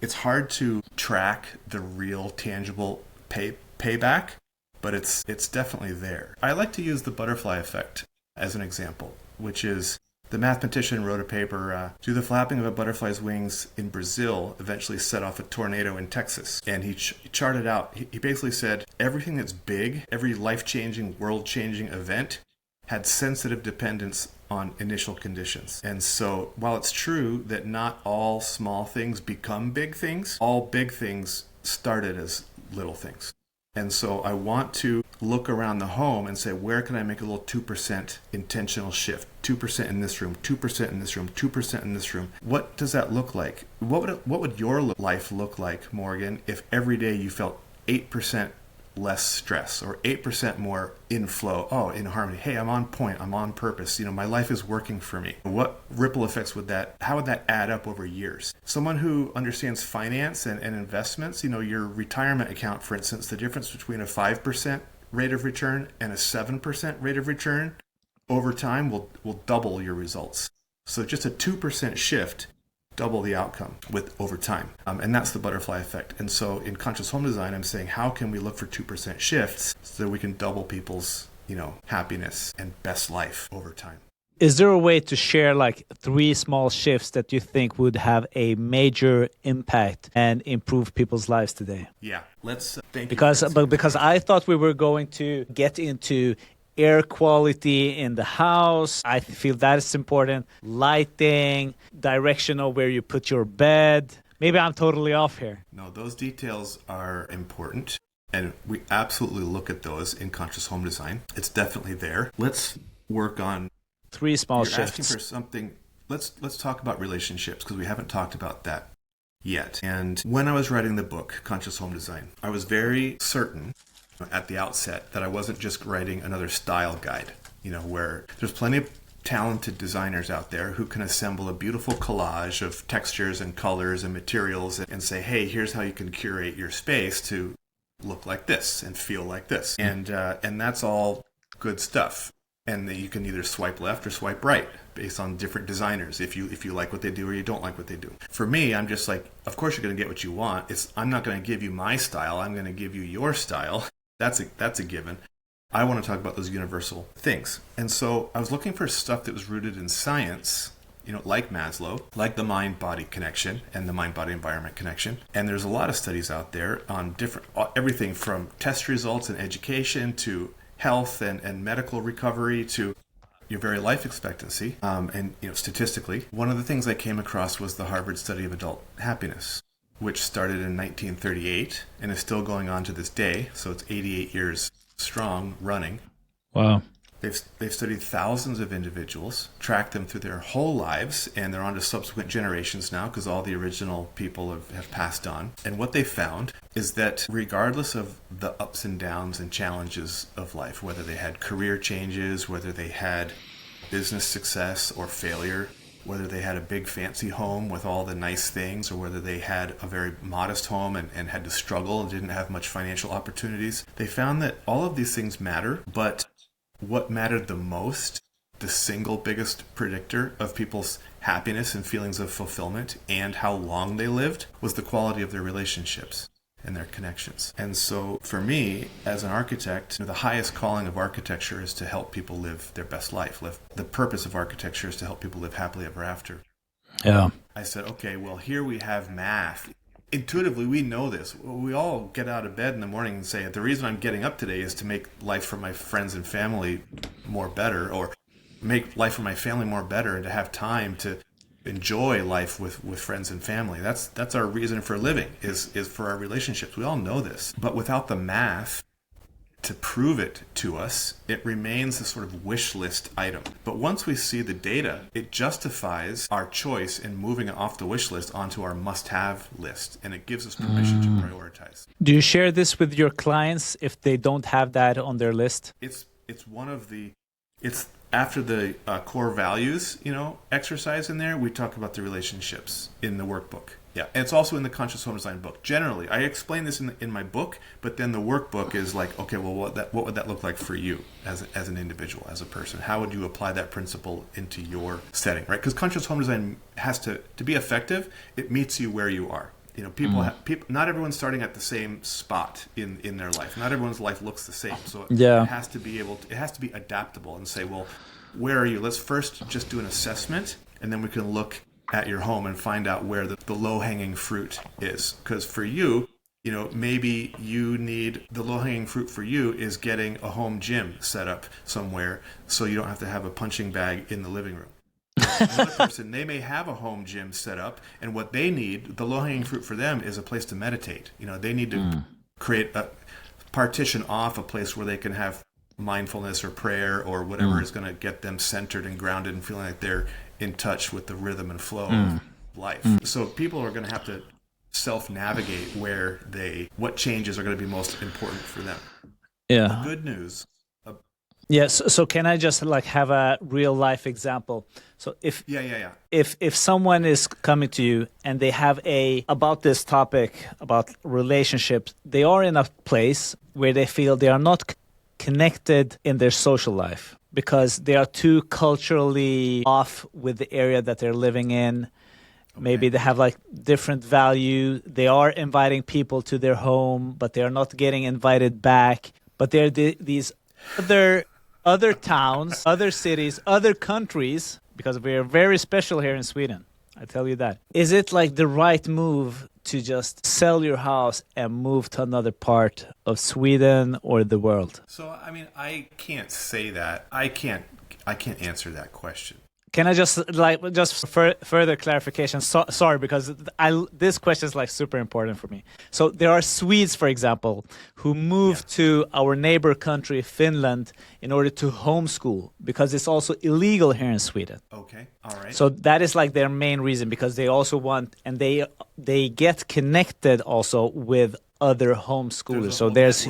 it's hard to track the real tangible payback, but it's definitely there. I like to use the butterfly effect as an example, which is the mathematician wrote a paper, do the flapping of a butterfly's wings in Brazil eventually set off a tornado in Texas? And he charted out, he basically said, everything that's big, every life-changing, world-changing event had sensitive dependence on initial conditions. And so while it's true that not all small things become big things, all big things started as little things. And so I want to look around the home and say, where can I make a little 2% intentional shift? 2% in this room, 2% in this room, 2% in this room. What does that look like? What would your life look like, Morgan, if every day you felt 8% less stress or 8% more inflow, in harmony? Hey, I'm on point, I'm on purpose, my life is working for me. What ripple effects how would that add up over years? Someone who understands finance and investments, your retirement account, for instance, the difference between a 5% rate of return and a 7% rate of return over time will double your results. So just a 2% shift, double the outcome over time. And that's the butterfly effect. And so in conscious home design, I'm saying, how can we look for 2% shifts so that we can double people's, happiness and best life over time? Is there a way to share like 3 small shifts that you think would have a major impact and improve people's lives today? Yeah, let's thank you. Because I thought we were going to get into air quality in the house. I feel that is important. Lighting, direction of where you put your bed. Maybe I'm totally off here. No, those details are important, and we absolutely look at those in conscious home design. It's definitely there. Let's work on. Three small You're asking shifts. for something. Let's talk about relationships because we haven't talked about that yet. And when I was writing the book, Conscious Home Design, I was very certain at the outset that I wasn't just writing another style guide, where there's plenty of talented designers out there who can assemble a beautiful collage of textures and colors and materials and say, hey, here's how you can curate your space to look like this and feel like this. And that's all good stuff. And you can either swipe left or swipe right based on different designers if you like what they do or you don't like what they do. For me, I'm just like, of course you're going to get what you want. I'm not going to give you my style. I'm going to give you your style. That's a given. I want to talk about those universal things. And so I was looking for stuff that was rooted in science, like Maslow, like the mind-body connection and the mind-body environment connection. And there's a lot of studies out there on everything from test results and education to health and medical recovery to your very life expectancy. And statistically, one of the things I came across was the Harvard study of adult happiness, which started in 1938 and is still going on to this day. So it's 88 years strong running. Wow. They've studied thousands of individuals, tracked them through their whole lives, and they're on to subsequent generations now because all the original people have passed on. And what they found is that regardless of the ups and downs and challenges of life, whether they had career changes, whether they had business success or failure, whether they had a big fancy home with all the nice things or whether they had a very modest home and had to struggle and didn't have much financial opportunities, they found that all of these things matter, but what mattered the most, the single biggest predictor of people's happiness and feelings of fulfillment and how long they lived, was the quality of their relationships and their connections. And so for me, as an architect, the highest calling of architecture is to help people live their best life. The purpose of architecture is to help people live happily ever after. Yeah. I said, okay, well, here we have math. Intuitively, we know this. We all get out of bed in the morning and say, the reason I'm getting up today is to make life for my friends and family more better, or make life for my family more better, and to have time to enjoy life with friends and family. That's our reason for living, is for our relationships. We all know this. But without the math to prove it to us, it remains a sort of wish list item. But once we see the data, it justifies our choice in moving it off the wish list onto our must-have list, and it gives us permission to prioritize. Do you share this with your clients if they don't have that on their list? It's after the core values, exercise in there, we talk about the relationships in the workbook. Yeah, and it's also in the Conscious Home Design book. Generally, I explain this in my book, but then the workbook is like, okay, well, what would that look like for you as an individual, as a person? How would you apply that principle into your setting, right? Because Conscious Home Design has to be effective. It meets you where you are. People. Not everyone's starting at the same spot in their life. Not everyone's life looks the same. So it has to be adaptable and say, well, where are you? Let's first just do an assessment, and then we can look at your home and find out where the low-hanging fruit is. Because for you, maybe you need, the low-hanging fruit for you is getting a home gym set up somewhere so you don't have to have a punching bag in the living room. Another person, they may have a home gym set up, and what they need, the low-hanging fruit for them, is a place to meditate. They need to create partition off a place where they can have mindfulness or prayer or whatever is going to get them centered and grounded and feeling like they're in touch with the rhythm and flow of life. So people are going to have to self-navigate what changes are going to be most important for them. Yeah. The good news. Yes. So can I just have a real life example? So if someone is coming to you and they have about this topic about relationships, they are in a place where they feel they are not connected in their social life because they are too culturally off with the area that they're living in. Okay. Maybe they have different value. They are inviting people to their home, but they are not getting invited back. But there are these other towns, other cities, other countries, because we are very special here in Sweden. I tell you that. Is it the right move to just sell your house and move to another part of Sweden or the world? So, I mean, I can't say that. I can't answer that question. Can I just further clarification? Sorry, because this question is like super important for me. So there are Swedes, for example, who move Yeah. to our neighbor country, Finland, in order to homeschool because it's also illegal here in Sweden. Okay. All right. So that is like their main reason because they also want, and they get connected also with other homeschoolers. So there's a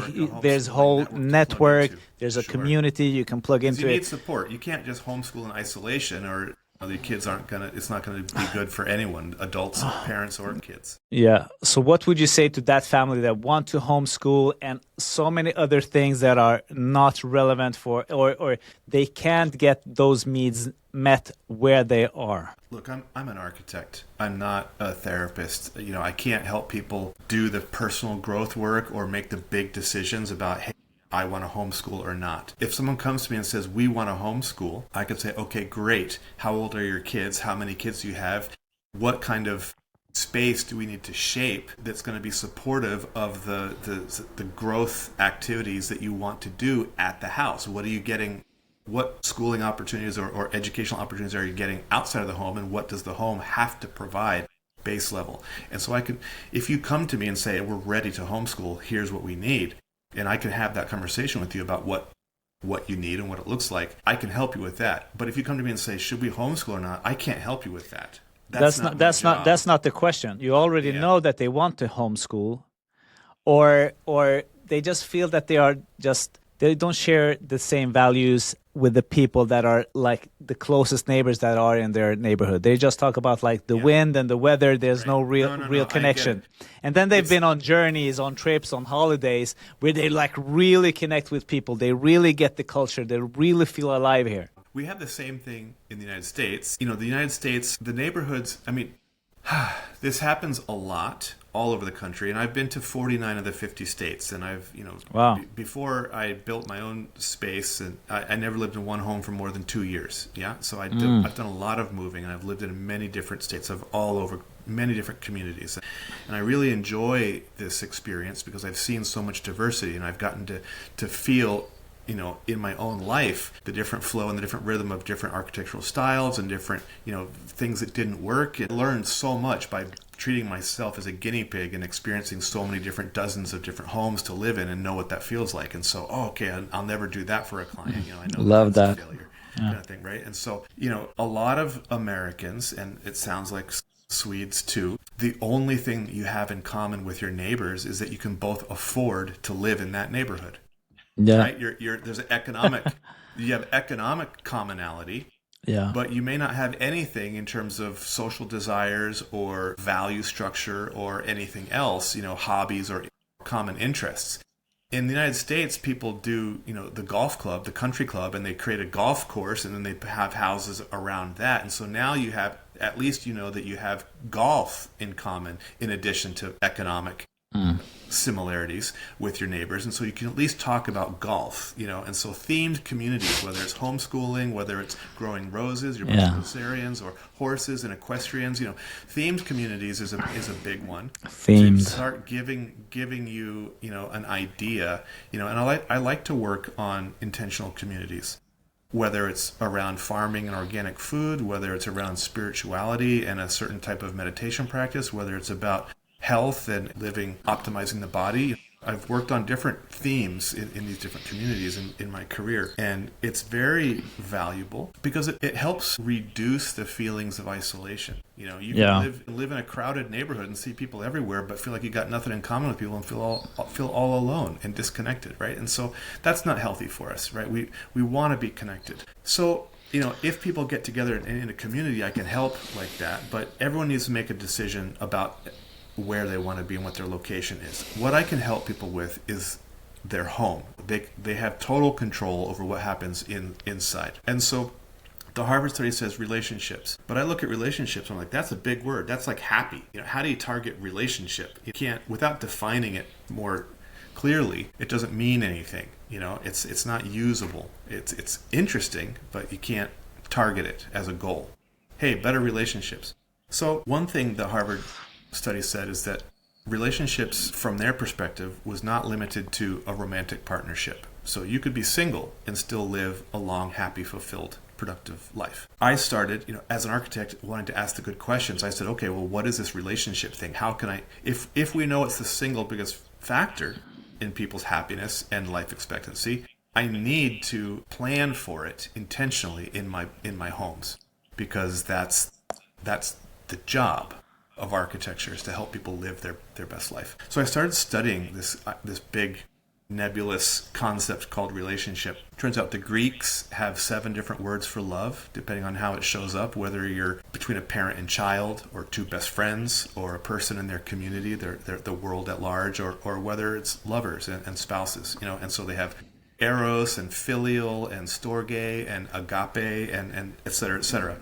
whole whole network, network to plug into. there's a Sure. community you can plug 'Cause into you it. need support. You can't just homeschool in isolation, or the kids aren't gonna. It's not gonna be good for anyone, adults, parents, or kids. Yeah. So what would you say to that family that want to homeschool and so many other things that are not relevant for, or they can't get those needs met where they are? Look, I'm an architect. I'm not a therapist. You know, I can't help people do the personal growth work or make the big decisions about, hey, I want to homeschool or not. If someone comes to me and says, we want to homeschool, I could say, okay, great. How old are your kids? How many kids do you have? What kind of space do we need to shape that's going to be supportive of the growth activities that you want to do at the house? What are you getting? What schooling opportunities or educational opportunities are you getting outside of the home, and what does the home have to provide base level? And so I can, if you come to me and say, we're ready to homeschool, here's what we need, and I can have that conversation with you about what you need and what it looks like, I can help you with that. But if you come to me and say, should we homeschool or not, I can't help you with that. That's not the question. You already Yeah. know that they want to homeschool, or they just feel that they don't share the same values with the people that are like the closest neighbors that are in their neighborhood. They just talk about like the wind and the weather. There's Right. no No, real I get connection. it. And then they've It's- been on journeys, on trips, on holidays where they like really connect with people. They really get the culture. They really feel alive here. We have the same thing in the United States. You know, the United States, the neighborhoods, I mean, this happens a lot all over the country, and I've been to 49 of the 50 states, and I've, you know, Wow. Before I built my own space, and I never lived in one home for more than 2 years, yeah? So I've done a lot of moving, and I've lived in many different states, of all over many different communities, and I really enjoy this experience because I've seen so much diversity, and I've gotten to feel, you know, in my own life, the different flow and the different rhythm of different architectural styles and different, you know, things that didn't work. I learned so much by treating myself as a guinea pig and experiencing so many different dozens of different homes to live in and know what that feels like. And so, okay, I'll never do that for a client. You know, I know Love that's that. a failure kind of thing, right? And so, you know, a lot of Americans, and it sounds like Swedes too, the only thing that you have in common with your neighbors is that you can both afford to live in that neighborhood. Yeah. Right? There's an economic, you have economic commonality, Yeah. but you may not have anything in terms of social desires or value structure or anything else, you know, hobbies or common interests. In the United States, people do, you know, the golf club, the country club, and they create a golf course, and then they have houses around that. And so now you have, at least you know that you have golf in common in addition to economic similarities with your neighbors, and so you can at least talk about golf, you know. And so themed communities, whether it's homeschooling, whether it's growing roses, your rosarians, or horses and equestrians, you know, themed communities is a big one. Themed. To start giving you, you know, an idea, you know. And I like to work on intentional communities, whether it's around farming and organic food, whether it's around spirituality and a certain type of meditation practice, whether it's about health and living, optimizing the body. I've worked on different themes in these different communities in my career, and it's very valuable because it helps reduce the feelings of isolation. You know, you can live in a crowded neighborhood and see people everywhere, but feel like you got nothing in common with people and feel all alone and disconnected, right? And so that's not healthy for us, right? We want to be connected. So, you know, if people get together in a community, I can help like that, but everyone needs to make a decision about where they want to be and what their location is. What I can help people with is their home. They have total control over what happens inside. And so the Harvard study says relationships. But I look at relationships and I'm like, that's a big word. That's like happy. You know, how do you target relationship? You can't, without defining it more clearly, it doesn't mean anything. You know, it's not usable. It's interesting, but you can't target it as a goal. Hey, better relationships. So one thing the Harvard study said is that relationships from their perspective was not limited to a romantic partnership. So you could be single and still live a long, happy, fulfilled, productive life. I started, as an architect, wanting to ask the good questions. I said, okay, well, what is this relationship thing? How can I, if we know it's the single biggest factor in people's happiness and life expectancy, I need to plan for it intentionally in my homes, because that's the job of architecture, is to help people live their best life. So I started studying this big nebulous concept called relationship. Turns out the Greeks have 7 different words for love, depending on how it shows up, whether you're between a parent and child, or 2 best friends, or a person in their community, the world at large, or whether it's lovers and spouses. And so they have eros and filial and storge and agape and et cetera, et cetera.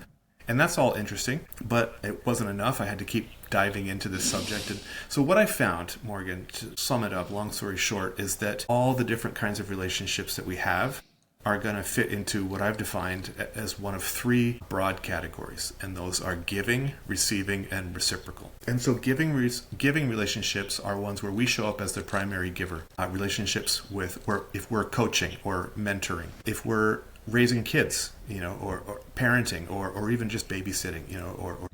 And that's all interesting, but it wasn't enough. I had to keep diving into this subject. And so what I found, Morgan, to sum it up, long story short, is that all the different kinds of relationships that we have are going to fit into what I've defined as one of 3 broad categories. And those are giving, receiving, and reciprocal. And so giving relationships are ones where we show up as the primary giver. Relationships if we're coaching or mentoring, if we're raising kids, or parenting, or even just babysitting, or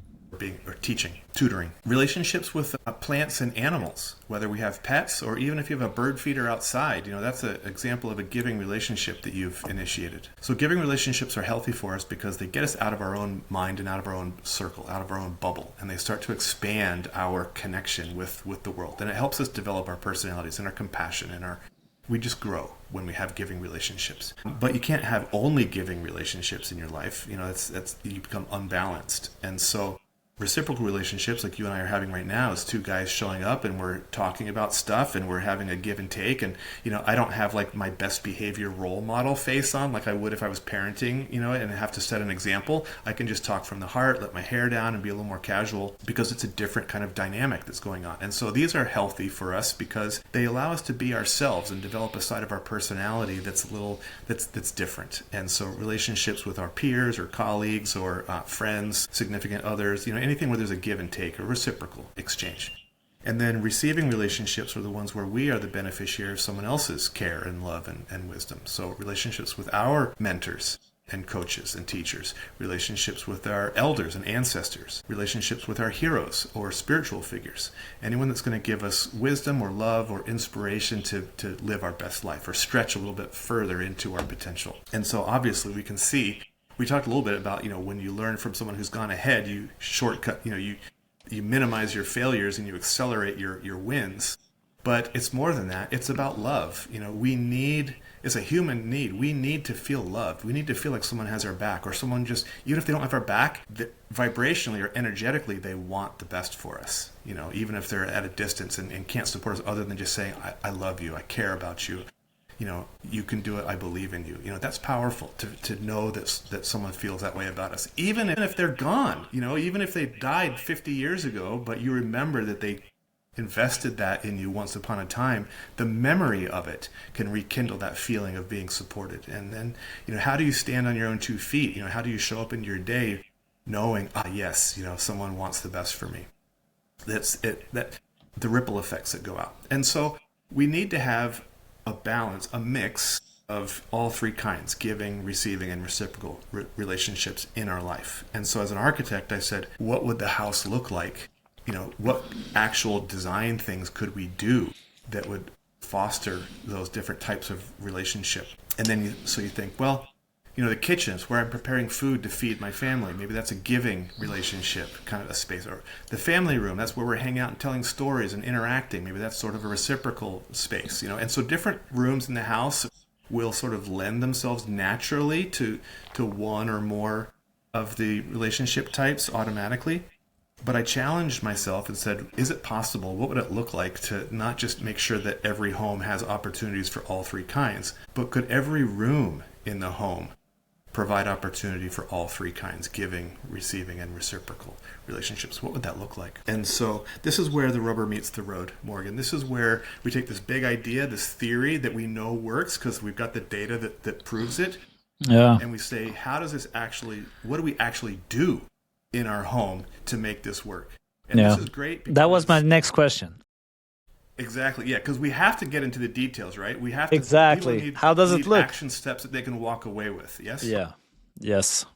teaching, tutoring. Relationships with plants and animals, whether we have pets or even if you have a bird feeder outside, that's an example of a giving relationship that you've initiated. So giving relationships are healthy for us because they get us out of our own mind and out of our own circle, out of our own bubble, and they start to expand our connection with the world. And it helps us develop our personalities and our compassion and we just grow when we have giving relationships. But you can't have only giving relationships in your life. That's you become unbalanced. And so reciprocal relationships like you and I are having right now is 2 guys showing up and we're talking about stuff and we're having a give and take. And, I don't have like my best behavior role model face on like I would if I was parenting, and have to set an example. I can just talk from the heart, let my hair down and be a little more casual because it's a different kind of dynamic that's going on. And so these are healthy for us because they allow us to be ourselves and develop a side of our personality that's different. And so relationships with our peers or colleagues or friends, significant others, anything where there's a give and take or reciprocal exchange. And then receiving relationships are the ones where we are the beneficiary of someone else's care and love and wisdom. So relationships with our mentors and coaches and teachers, relationships with our elders and ancestors, relationships with our heroes or spiritual figures, anyone that's going to give us wisdom or love or inspiration to live our best life or stretch a little bit further into our potential. And so obviously we can see, we talked a little bit about, when you learn from someone who's gone ahead, you shortcut, you minimize your failures and you accelerate your wins. But it's more than that. It's about love. It's a human need. We need to feel loved. We need to feel like someone has our back, or someone just, even if they don't have our back, vibrationally or energetically, they want the best for us. Even if they're at a distance and can't support us other than just saying, I love you, I care about you. You can do it, I believe in you. That's powerful to know that someone feels that way about us. Even if they're gone, even if they died 50 years ago, but you remember that they invested that in you once upon a time, the memory of it can rekindle that feeling of being supported. And then, how do you stand on your own 2 feet? How do you show up in your day knowing, yes, someone wants the best for me? That's it, that the ripple effects that go out. And so we need to have a balance, a mix of all 3 kinds, giving, receiving, and reciprocal relationships in our life. And so as an architect, I said, what would the house look like? What actual design things could we do that would foster those different types of relationship? And then you think, well, the kitchen is where I'm preparing food to feed my family. Maybe that's a giving relationship, kind of a space. Or the family room, that's where we're hanging out and telling stories and interacting. Maybe that's sort of a reciprocal space, And so different rooms in the house will sort of lend themselves naturally to one or more of the relationship types automatically. But I challenged myself and said, is it possible? What would it look like to not just make sure that every home has opportunities for all 3 kinds, but could every room in the home provide opportunity for all 3 kinds, giving, receiving, and reciprocal relationships? What would that look like? And so this is where the rubber meets the road, Morgan. This is where we take this big idea, this theory that we know works because we've got the data that proves it. Yeah. And we say, what do we actually do in our home to make this work? And this Yeah. is great That was my because next question. exactly, yeah, because we have to get into the details, right? We have to. People Exactly. How does it need look? action steps that they can walk away with. Yes. Yeah. Yes.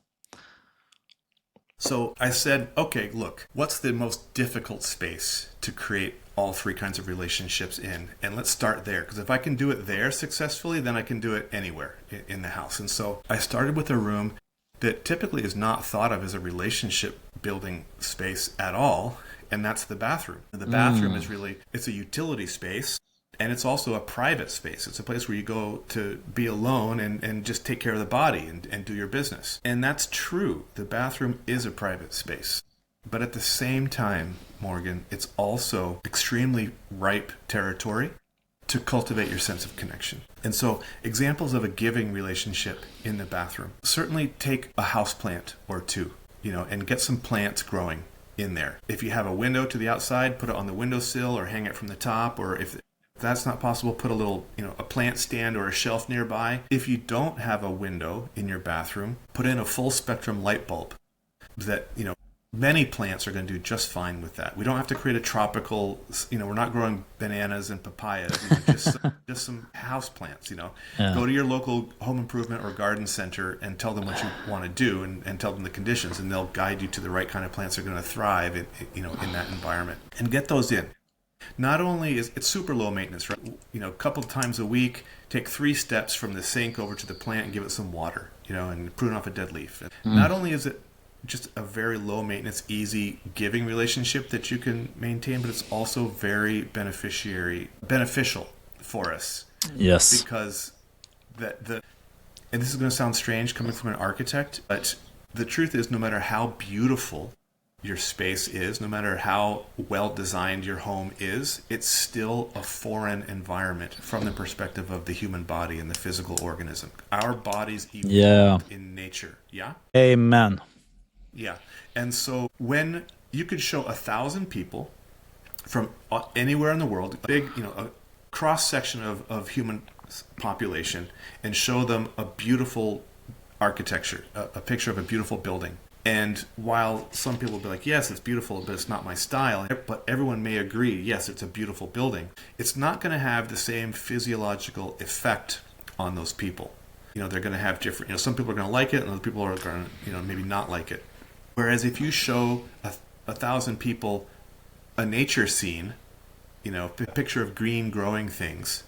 So I said, okay, look, what's the most difficult space to create all three kinds of relationships in? And let's start there, because if I can do it there successfully, then I can do it anywhere in the house. And so I started with a room that typically is not thought of as a relationship building space at all, and that's the bathroom. The bathroom is really, it's a utility space, and it's also a private space. It's a place where you go to be alone and just take care of the body and do your business. And that's true. The bathroom is a private space. But at the same time, Morgan, it's also extremely ripe territory to cultivate your sense of connection. And so examples of a giving relationship in the bathroom. Certainly take a house plant or two, and get some plants growing in there. If you have a window to the outside, put it on the windowsill or hang it from the top, or if that's not possible, put a little, a plant stand or a shelf nearby. If you don't have a window in your bathroom, put in a full spectrum light bulb that, many plants are going to do just fine with that. We don't have to create a tropical, we're not growing bananas and papayas, just some house plants, Yeah. Go to your local home improvement or garden center and tell them what you want to do and tell them the conditions, and they'll guide you to the right kind of plants that are going to thrive in that environment. And get those in. Not only is it super low maintenance, right? A couple times a week, take 3 steps from the sink over to the plant and give it some water, and prune off a dead leaf. Not only is it just a very low maintenance, easy giving relationship that you can maintain, but it's also very beneficial for us. Yes. Because and this is going to sound strange coming from an architect, but the truth is, no matter how beautiful your space is, no matter how well designed your home is, it's still a foreign environment from the perspective of the human body and the physical organism. Our bodies evolved in nature. Yeah? Amen. Yeah. And so when you could show 1,000 people from anywhere in the world, a cross section of human population, and show them a beautiful architecture, a picture of a beautiful building. And while some people will be like, yes, it's beautiful, but it's not my style, but everyone may agree, yes, it's a beautiful building, it's not going to have the same physiological effect on those people. They're going to have different, some people are going to like it and other people are going to, maybe not like it. Whereas if you show 1,000 people a nature scene, a picture of green growing things,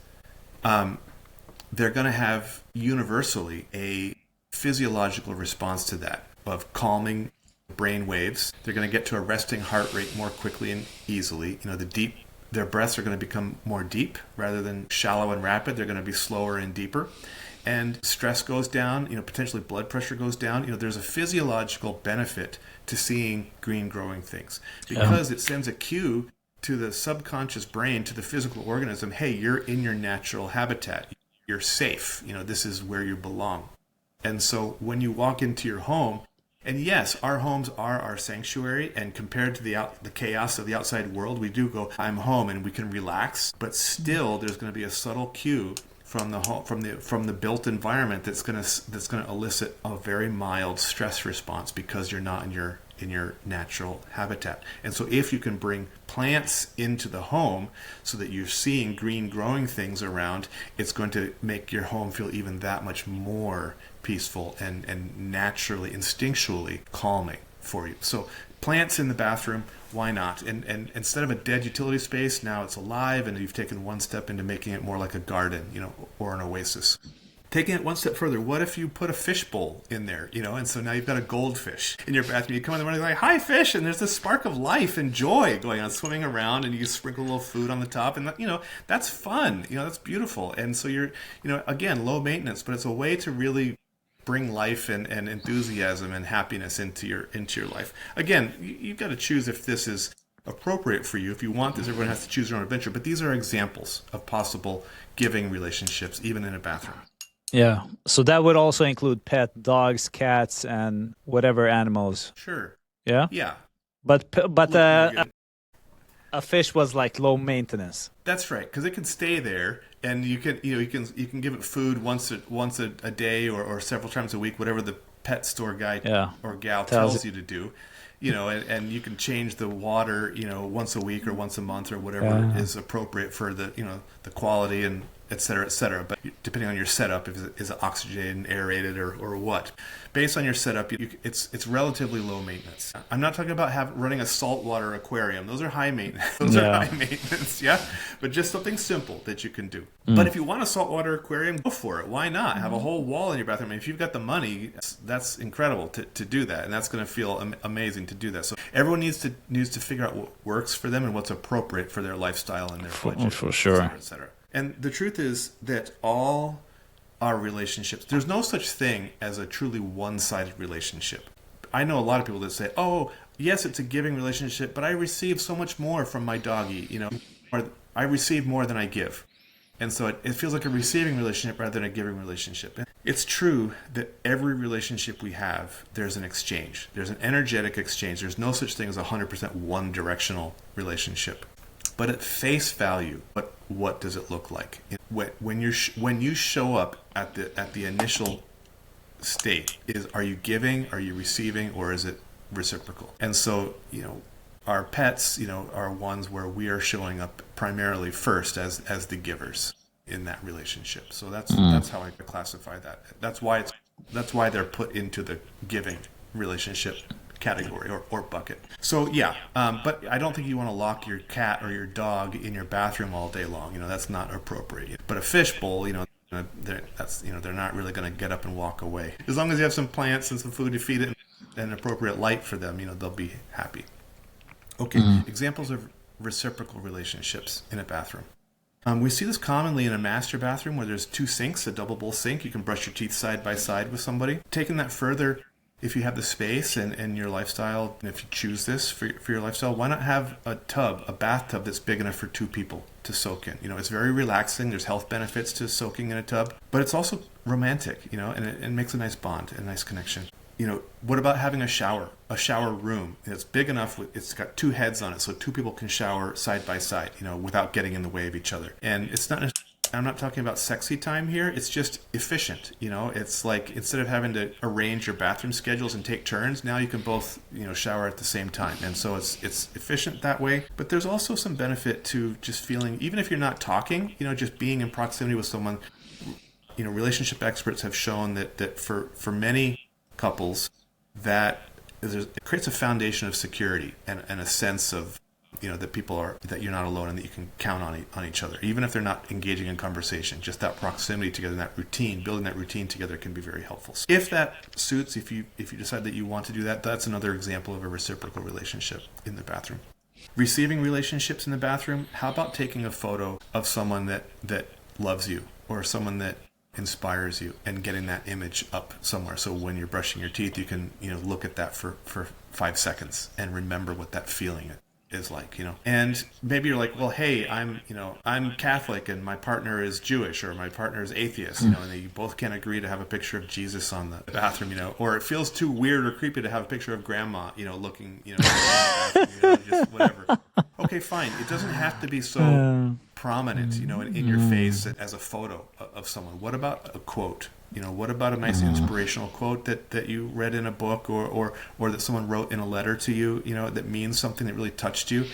they're going to have universally a physiological response to that of calming brain waves. They're going to get to a resting heart rate more quickly and easily. Their breaths are going to become more deep rather than shallow and rapid. They're going to be slower and deeper. And stress goes down, potentially blood pressure goes down. There's a physiological benefit to seeing green growing things because it sends a cue to the subconscious brain, to the physical organism, hey, you're in your natural habitat. You're safe. This is where you belong. And so when you walk into your home, and yes, our homes are our sanctuary, and compared to the chaos of the outside world, we do go, I'm home, and we can relax. But still, there's going to be a subtle cue from the built environment that's going to elicit a very mild stress response because you're not in your natural habitat. And so if you can bring plants into the home so that you're seeing green growing things around, it's going to make your home feel even that much more peaceful and naturally, instinctually calming for you. So plants in the bathroom, why not? And instead of a dead utility space, now it's alive, and you've taken one step into making it more like a garden, or an oasis. Taking it one step further, what if you put a fish bowl in there, and so now you've got a goldfish in your bathroom. You come in the morning like, hi, fish, and there's this spark of life and joy going on, swimming around, and you sprinkle a little food on the top, and that's fun, that's beautiful. And so you're, again, low maintenance, but it's a way to really bring life and enthusiasm and happiness into your life. Again, you've got to choose if this is appropriate for you. If you want this, everyone has to choose their own adventure. But these are examples of possible giving relationships, even in a bathroom. Yeah. So that would also include pet dogs, cats, and whatever animals. Sure. Yeah. Yeah. But a fish was like low maintenance. That's right, because it can stay there, and you can give it food once a day or several times a week, whatever the pet store guy Yeah. or gal Tells you. tells you to do. And you can change the water, once a week or once a month or whatever Yeah. is appropriate for the quality and et cetera, et cetera. But depending on your setup, is it oxygenated, aerated, or what? Based on your setup, it's relatively low maintenance. I'm not talking about running a saltwater aquarium. Those are high maintenance. Those are Yeah. high maintenance, yeah. But just something simple that you can do. But if you want a saltwater aquarium, go for it. Why not? Have a whole wall in your bathroom. If you've got the money, that's incredible to do that, and that's going to feel amazing to do that. So everyone needs to figure out what works for them and what's appropriate for their lifestyle and their budget, For sure. et cetera, et cetera. And the truth is that all our relationships, there's no such thing as a truly one-sided relationship. I know a lot of people that say, oh, yes, it's a giving relationship, but I receive so much more from my doggy, or I receive more than I give. And so it feels like a receiving relationship rather than a giving relationship. It's true that every relationship we have, there's an exchange. There's an energetic exchange. There's no such thing as a 100% one-directional relationship. But at face value, what does it look like? When you show up at the initial state, are you giving, are you receiving, or is it reciprocal? And so, our pets, are ones where we are showing up primarily first as the givers in that relationship. So that's how I classify that. That's why they're put into the giving relationship category or bucket. So yeah, but I don't think you want to lock your cat or your dog in your bathroom all day long. That's not appropriate. But a fishbowl, they're not really going to get up and walk away. As long as you have some plants and some food to feed it and appropriate light for them, they'll be happy. Okay, examples of reciprocal relationships in a bathroom. We see this commonly in a master bathroom where there's two sinks, a double bowl sink. You can brush your teeth side by side with somebody. Taking that further, if you have the space and your lifestyle, and if you choose this for your lifestyle, why not have a bathtub that's big enough for two people to soak in? It's very relaxing. There's health benefits to soaking in a tub, but it's also romantic, and it makes a nice bond, a nice connection. What about having a shower room? It's big enough. It's got two heads on it, so two people can shower side by side, without getting in the way of each other. And it's not. I'm not talking about sexy time here. It's just efficient. It's like instead of having to arrange your bathroom schedules and take turns, now you can both, shower at the same time. And so it's efficient that way. But there's also some benefit to just feeling, even if you're not talking, just being in proximity with someone. Relationship experts have shown that for many couples, that it creates a foundation of security and a sense of that you're not alone and that you can count on each other, even if they're not engaging in conversation. Just that proximity together, that routine, building that routine together can be very helpful. So if that suits, if you decide that you want to do that, that's another example of a reciprocal relationship in the bathroom. Receiving relationships in the bathroom. How about taking a photo of someone that loves you or someone that inspires you and getting that image up somewhere, so when you're brushing your teeth, you can look at that for 5 seconds and remember what that feeling is like, and maybe you're like, well, hey, I'm Catholic and my partner is Jewish or my partner is atheist, and you both can't agree to have a picture of Jesus on the bathroom, or it feels too weird or creepy to have a picture of grandma, looking, in the bathroom, just whatever. Okay, fine. It doesn't have to be so prominent, in your face as a photo of someone. What about a quote? What about a nice inspirational quote that you read in a book or that someone wrote in a letter to you, that means something that really touched you?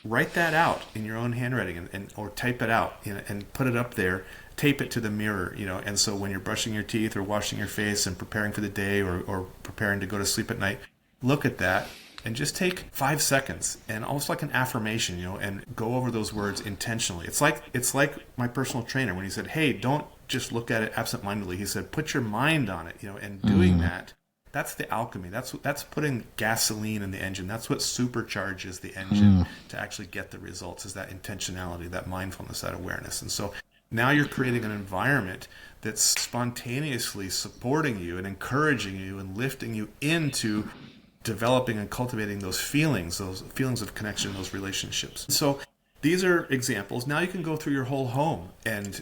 Write that out in your own handwriting and or type it out and put it up there. Tape it to the mirror, and so when you're brushing your teeth or washing your face and preparing for the day or preparing to go to sleep at night, look at that and just take 5 seconds and almost like an affirmation, and go over those words intentionally. It's like my personal trainer when he said, hey, don't just look at it absentmindedly. He said, put your mind on it, and doing that, that's the alchemy. That's putting gasoline in the engine. That's what supercharges the engine to actually get the results, is that intentionality, that mindfulness, that awareness. And so now you're creating an environment that's spontaneously supporting you and encouraging you and lifting you into developing and cultivating those feelings of connection, those relationships. So these are examples. Now you can go through your whole home and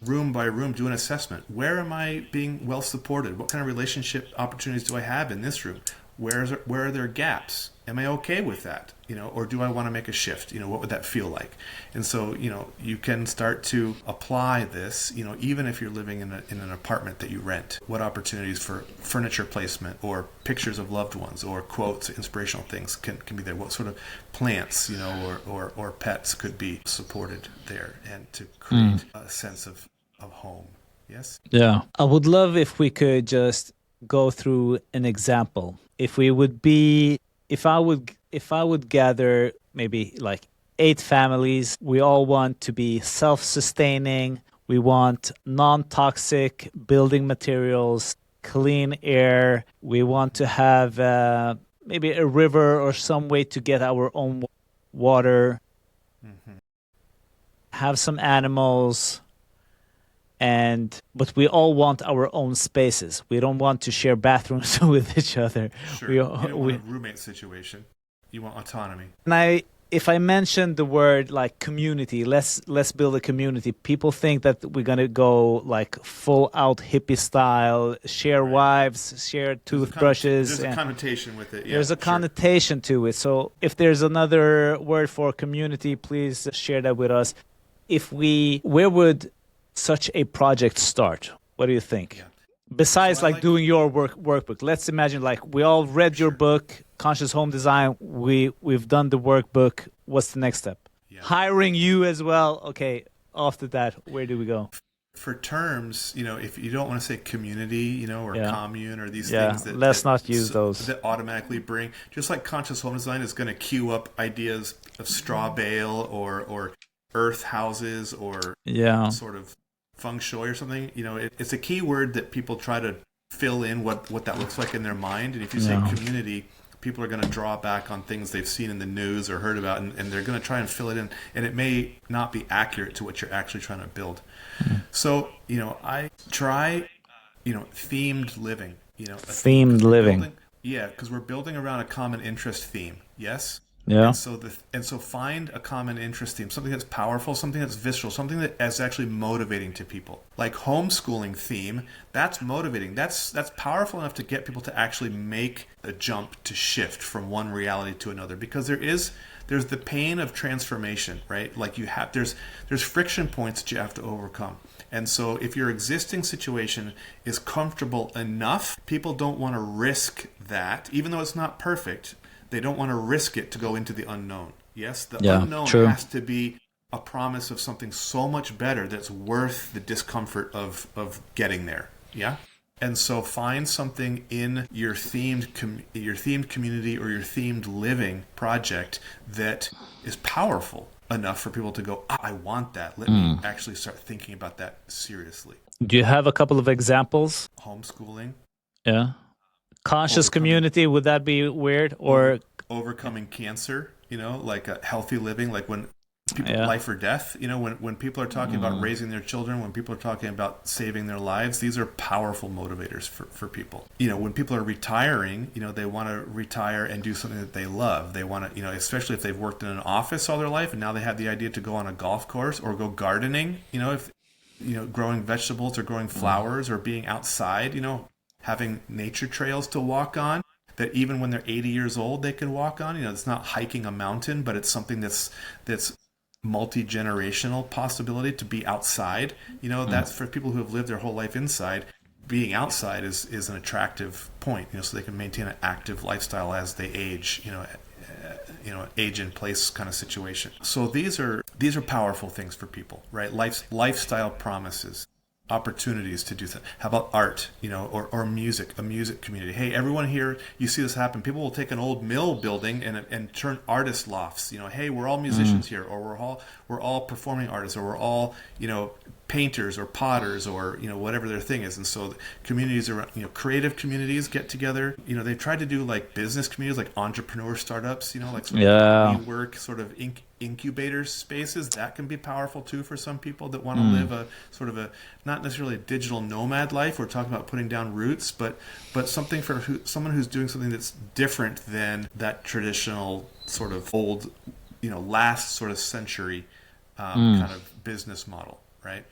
room by room do an assessment. Where am I being well supported? What kind of relationship opportunities do I have in this room? Where are there gaps? Am I okay with that? Or do I want to make a shift? What would that feel like? And so, you can start to apply this, even if you're living in an apartment that you rent. What opportunities for furniture placement or pictures of loved ones or quotes, inspirational things can be there? What sort of plants, or pets could be supported there and to create a sense of home? Yes? Yeah. I would love if we could just go through an example. If we would be, if I would gather maybe like 8 families, we all want to be self-sustaining. We want non-toxic building materials, clean air. We want to have maybe a river or some way to get our own water, Mm-hmm. have some animals, and but we all want our own spaces. We don't want to share bathrooms with each other. Sure. We You don't want we a roommate situation. You want autonomy. and I if I mention the word like community, let's build a community. People think that we're gonna go like full out hippie style, share Right. wives, share toothbrushes, There's a and connotation with it. Yeah, there's a sure. connotation to it. So if there's another word for community, please share that with us. Where would such a project start? What do you think? Yeah. So Besides I like like. doing your workbook, let's imagine like we all read your Sure. book, Conscious Home Design. We've done the workbook. What's the next step? Yeah. Hiring you as well. Okay. After that, where do we go? For terms, if you don't want to say community, or Yeah. commune or these Yeah. things Let's not use those. that automatically bring, just like conscious home design is going to queue up ideas of straw bale or earth houses or Yeah. sort of feng shui or something. It's a key word that people try to fill in what that looks like in their mind. And if you say Yeah. community, people are going to draw back on things they've seen in the news or heard about, and they're going to try and fill it in. And it may not be accurate to what you're actually trying to build. So, I try, themed living, a theme, Themed 'cause we're living. building, yeah, because we're building around a common interest theme. Yes. Yeah. And so find a common interest theme, something that's powerful, something that's visceral, something that is actually motivating to people. Like homeschooling theme, that's motivating. That's powerful enough to get people to actually make a jump to shift from one reality to another, because there's the pain of transformation, right? Like there's friction points that you have to overcome. And so if your existing situation is comfortable enough, people don't want to risk that, even though it's not perfect. They don't want to risk it to go into the unknown. Yes, the Yeah, unknown true. has to be a promise of something so much better that's worth the discomfort of getting there. Yeah. And so find something in your themed community or your themed living project that is powerful enough for people to go, I want that. Let me actually start thinking about that seriously. Do you have a couple of examples? Homeschooling, Yeah. Conscious overcoming community, would that be weird? over, Or overcoming cancer, like a healthy living, like when people yeah. life or death, when people are talking about raising their children, when people are talking about saving their lives, these are powerful motivators for people. When people are retiring, they want to retire and do something that they love. They want to, especially if they've worked in an office all their life and now they have the idea to go on a golf course or go gardening, if growing vegetables or growing flowers or being outside, having nature trails to walk on that even when they're 80 years old they can walk on. It's not hiking a mountain, but it's something that's multi-generational possibility to be outside. That's for people who have lived their whole life inside. Being outside is an attractive point, so they can maintain an active lifestyle as they age, age in place kind of situation. So these are powerful things for people, right? Lifestyle promises, opportunities to do that. How about art, or music, a music community? Hey, everyone here, you see this happen. People will take an old mill building and turn artist lofts. Hey, we're all musicians here, or we're all performing artists, or we're all, painters or potters or, whatever their thing is. And so communities around, creative communities get together. They've tried to do like business communities, like entrepreneur startups, like sort of Yeah. WeWork, sort of incubator spaces. That can be powerful too for some people that want to live a sort of not necessarily a digital nomad life. We're talking about putting down roots, but something for someone who's doing something that's different than that traditional sort of old, last sort of century kind of business model, right?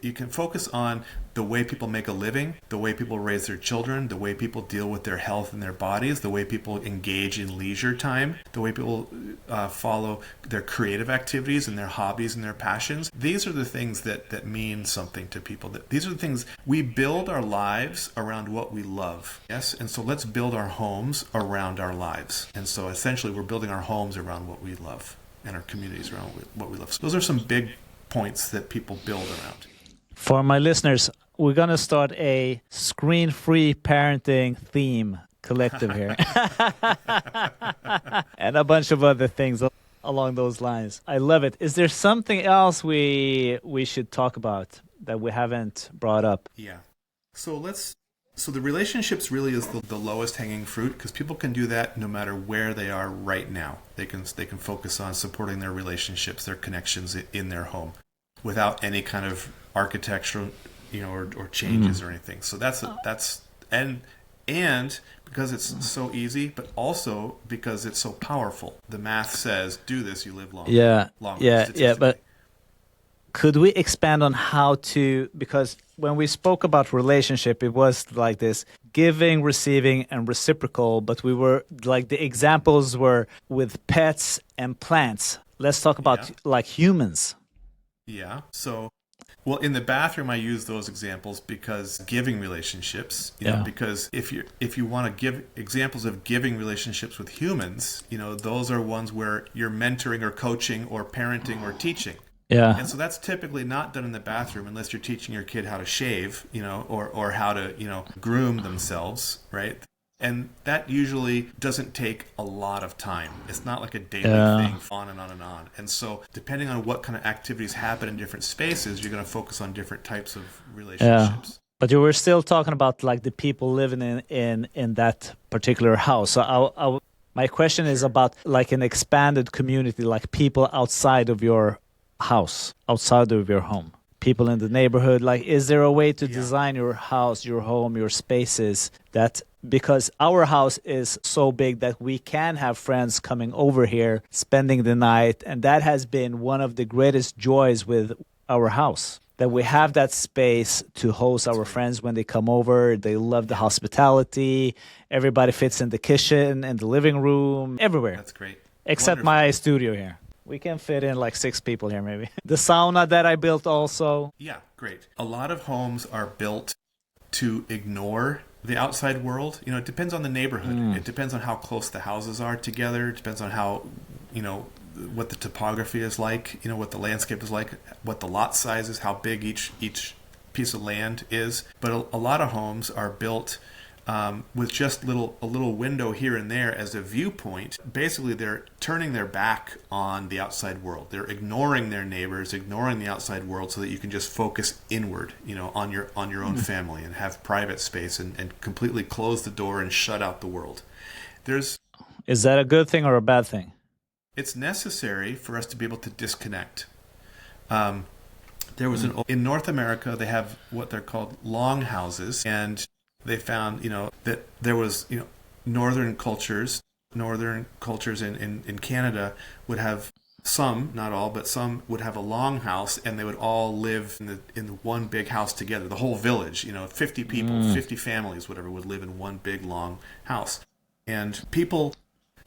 You can focus on the way people make a living, the way people raise their children, the way people deal with their health and their bodies, the way people engage in leisure time, the way people follow their creative activities and their hobbies and their passions. These are the things that mean something to people. These are the things we build our lives around what we love. Yes, and so let's build our homes around our lives. And so essentially, we're building our homes around what we love and our communities around what we love. So those are some big points that people build around. For my listeners, we're going to start a screen-free parenting theme collective here. And a bunch of other things along those lines. I love it. Is there something else we should talk about that we haven't brought up? Yeah. So the relationships really is the lowest hanging fruit, because people can do that no matter where they are right now. They can focus on supporting their relationships, their connections in their home, without any kind of architectural, or changes or anything. So that's because it's so easy, but also because it's so powerful. The math says, do this, you live longer. Yeah. But could we expand on how to, because when we spoke about relationship, it was like this giving, receiving, and reciprocal, but we were like, the examples were with pets and plants. Let's talk about like humans. Yeah. So, well, in the bathroom, I use those examples because giving relationships, because if you want to give examples of giving relationships with humans, those are ones where you're mentoring or coaching or parenting or teaching. Yeah. And so that's typically not done in the bathroom unless you're teaching your kid how to shave, or how to, groom themselves, right? And that usually doesn't take a lot of time. It's not like a daily thing, on and on and on. And so depending on what kind of activities happen in different spaces, you're going to focus on different types of relationships. Yeah. But you were still talking about like the people living in that particular house. So my question is about like an expanded community, like people outside of your house, outside of your home, people in the neighborhood. Like, is there a way to design your house, your home, your spaces that, because our house is so big that we can have friends coming over here, spending the night, and that has been one of the greatest joys with our house, that we have that space to host our friends when they come over. They love the hospitality. Everybody fits in the kitchen and the living room, everywhere. That's great. Except Wonderful. my studio here. We can fit in like 6 people here, maybe. The sauna that I built also. Yeah, great. A lot of homes are built to ignore the outside world. It depends on the neighborhood. It depends on how close the houses are together. It depends on how, what the topography is like, what the landscape is like, what the lot size is, how big each piece of land is. But a lot of homes are built with just a little window here and there as a viewpoint. Basically, they're turning their back on the outside world. They're ignoring their neighbors, ignoring the outside world, so that you can just focus inward, on your own family, and have private space, and completely close the door and shut out the world. Is that a good thing or a bad thing? It's necessary for us to be able to disconnect. There was in North America, they have what they're called long houses, and they found, that there was, northern cultures in Canada would have some, not all, but some would have a long house, and they would all live in the one big house together. The whole village, 50 people, 50 families, whatever, would live in one big long house. And people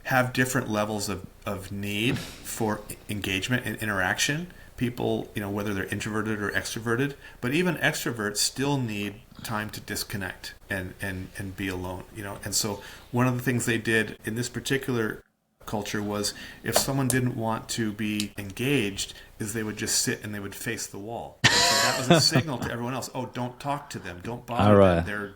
have different levels of need for engagement and interaction. People, whether they're introverted or extroverted, but even extroverts still need time to disconnect and be alone, And so one of the things they did in this particular culture was, if someone didn't want to be engaged, is they would just sit and they would face the wall. And so that was a signal to everyone else, oh, don't talk to them, don't bother them, they're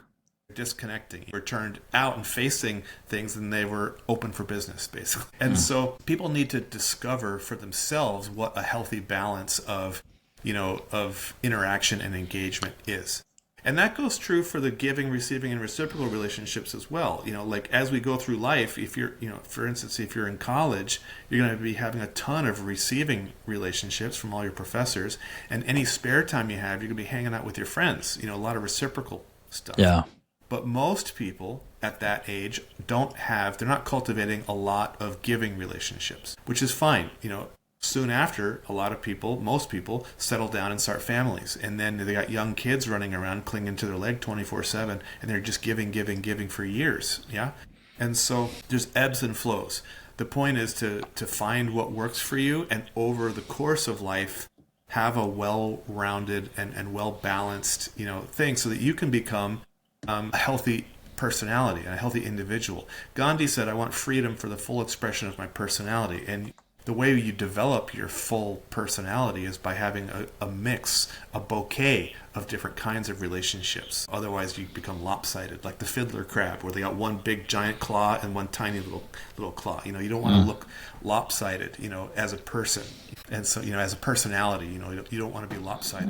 disconnecting. They were turned out and facing things, and they were open for business, basically. And so people need to discover for themselves what a healthy balance of interaction and engagement is. And that goes true for the giving, receiving, and reciprocal relationships as well. Like as we go through life, if you're, for instance, if you're in college, you're going to be having a ton of receiving relationships from all your professors, and any spare time you have, you're going to be hanging out with your friends, a lot of reciprocal stuff. Yeah. But most people at that age they're not cultivating a lot of giving relationships, which is fine. Soon after, a lot of people, most people, settle down and start families. And then they got young kids running around clinging to their leg 24/7, and they're just giving, giving, giving for years. Yeah. And so there's ebbs and flows. The point is to find what works for you, and over the course of life, have a well-rounded and well-balanced, thing, so that you can become a healthy personality and a healthy individual. Gandhi said, "I want freedom for the full expression of my personality," and the way you develop your full personality is by having a mix, a bouquet of different kinds of relationships. Otherwise, you become lopsided, like the fiddler crab, where they got one big giant claw and one tiny little claw. You don't want to look lopsided, as a person. And so, as a personality, you don't want to be lopsided.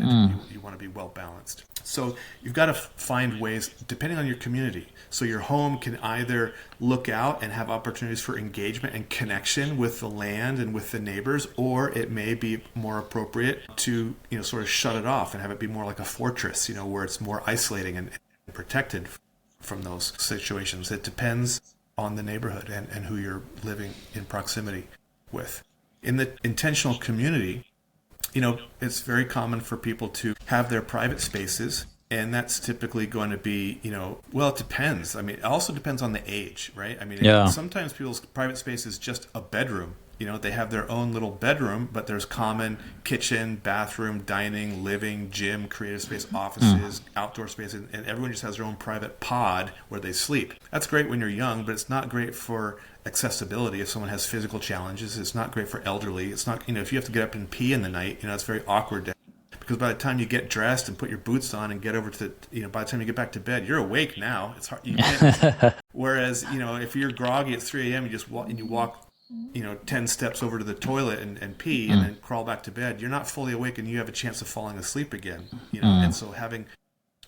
You want to be well balanced. So you've got to find ways, depending on your community. So your home can either look out and have opportunities for engagement and connection with the land and with the neighbors, or it may be more appropriate to, sort of shut it off and have it be more like a fortress, where it's more isolating and protected from those situations. It depends on the neighborhood and who you're living in proximity with. In the intentional community, it's very common for people to have their private spaces, and that's typically going to be, well, it depends. I mean, it also depends on the age, right? I mean, Yeah. sometimes people's private space is just a bedroom. They have their own little bedroom, but there's common kitchen, bathroom, dining, living, gym, creative space, offices, outdoor space, and everyone just has their own private pod where they sleep. That's great when you're young, but it's not great for accessibility. If someone has physical challenges, it's not great for elderly. It's not, if you have to get up and pee in the night, it's very awkward because by the time you get dressed and put your boots on and get over to by the time you get back to bed, you're awake now. It's hard. You can't. Whereas, if you're groggy at 3 a.m., you just walk, and you walk 10 steps over to the toilet and pee and then crawl back to bed, you're not fully awake and you have a chance of falling asleep again. And so having,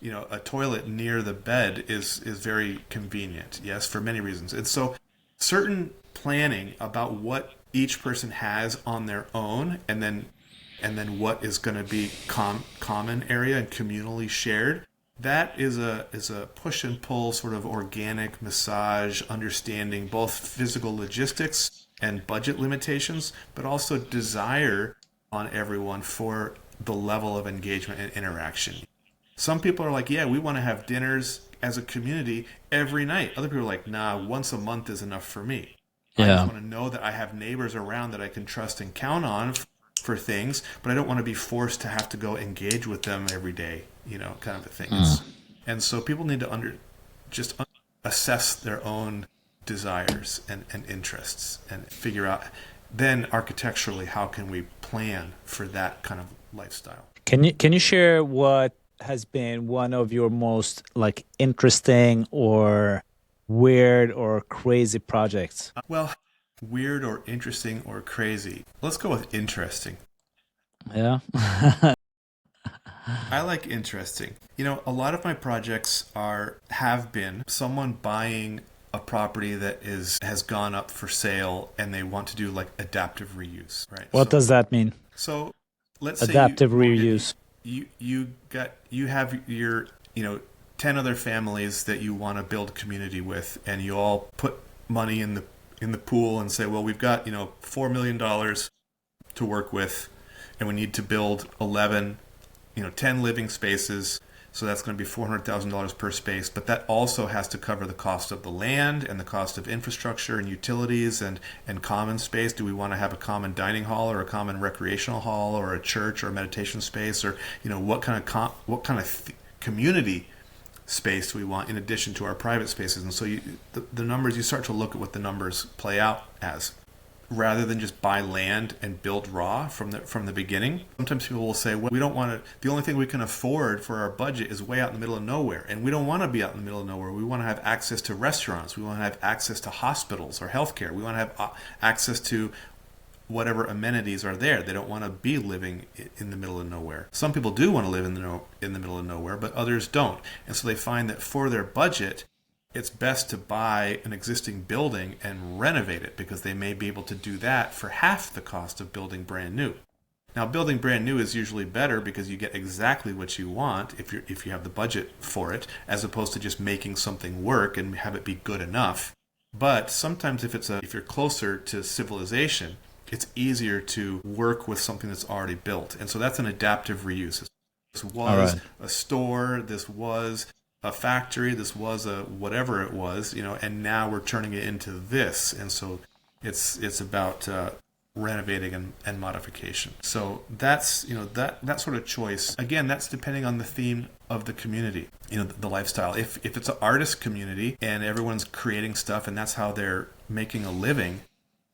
a toilet near the bed is very convenient. Yes, for many reasons. And so certain planning about what each person has on their own, and then what is going to be common area and communally shared, that is a push and pull sort of organic massage, understanding both physical logistics and budget limitations, but also desire on everyone for the level of engagement and interaction. Some people are like, yeah, we want to have dinners as a community every night. Other people are like, nah, once a month is enough for me. I just want to know that I have neighbors around that I can trust and count on for things, but I don't want to be forced to have to go engage with them every day, kind of a thing. And so people need to assess their own desires and interests and figure out then architecturally how can we plan for that kind of lifestyle. Can you share what has been one of your most interesting or weird or crazy projects? Well, weird or interesting or crazy. Let's go with interesting. Yeah. I like interesting. A lot of my projects have been someone buying a property that has gone up for sale and they want to do adaptive reuse, right? What does that mean? So let's adaptive say reuse. You have your 10 other families that you want to build community with, and you all put money in the pool and say, well, we've got $4 million to work with, and we need to build 10 living spaces. So that's going to be $400,000 per space, but that also has to cover the cost of the land and the cost of infrastructure and utilities and common space. Do we want to have a common dining hall or a common recreational hall or a church or a meditation space, or what kind of community space do we want in addition to our private spaces? And so the numbers, you start to look at what the numbers play out as, rather than just buy land and build raw from the beginning. Sometimes people will say, well, we don't want to, the only thing we can afford for our budget is way out in the middle of nowhere. And we don't want to be out in the middle of nowhere. We want to have access to restaurants. We want to have access to hospitals or healthcare. We want to have access to whatever amenities are there. They don't want to be living in the middle of nowhere. Some people do want to live in the middle of nowhere, but others don't. And so they find that for their budget, it's best to buy an existing building and renovate it, because they may be able to do that for half the cost of building brand new. Now, building brand new is usually better because you get exactly what you want if you have the budget for it, as opposed to just making something work and have it be good enough. But sometimes if you're closer to civilization, it's easier to work with something that's already built. And so that's an adaptive reuse. This All was right. a store, this was a factory, this was a whatever it was, and now we're turning it into this. And so it's about renovating and modification. So that's that sort of choice. Again, that's depending on the theme of the community, the lifestyle. If it's an artist community and everyone's creating stuff and that's how they're making a living,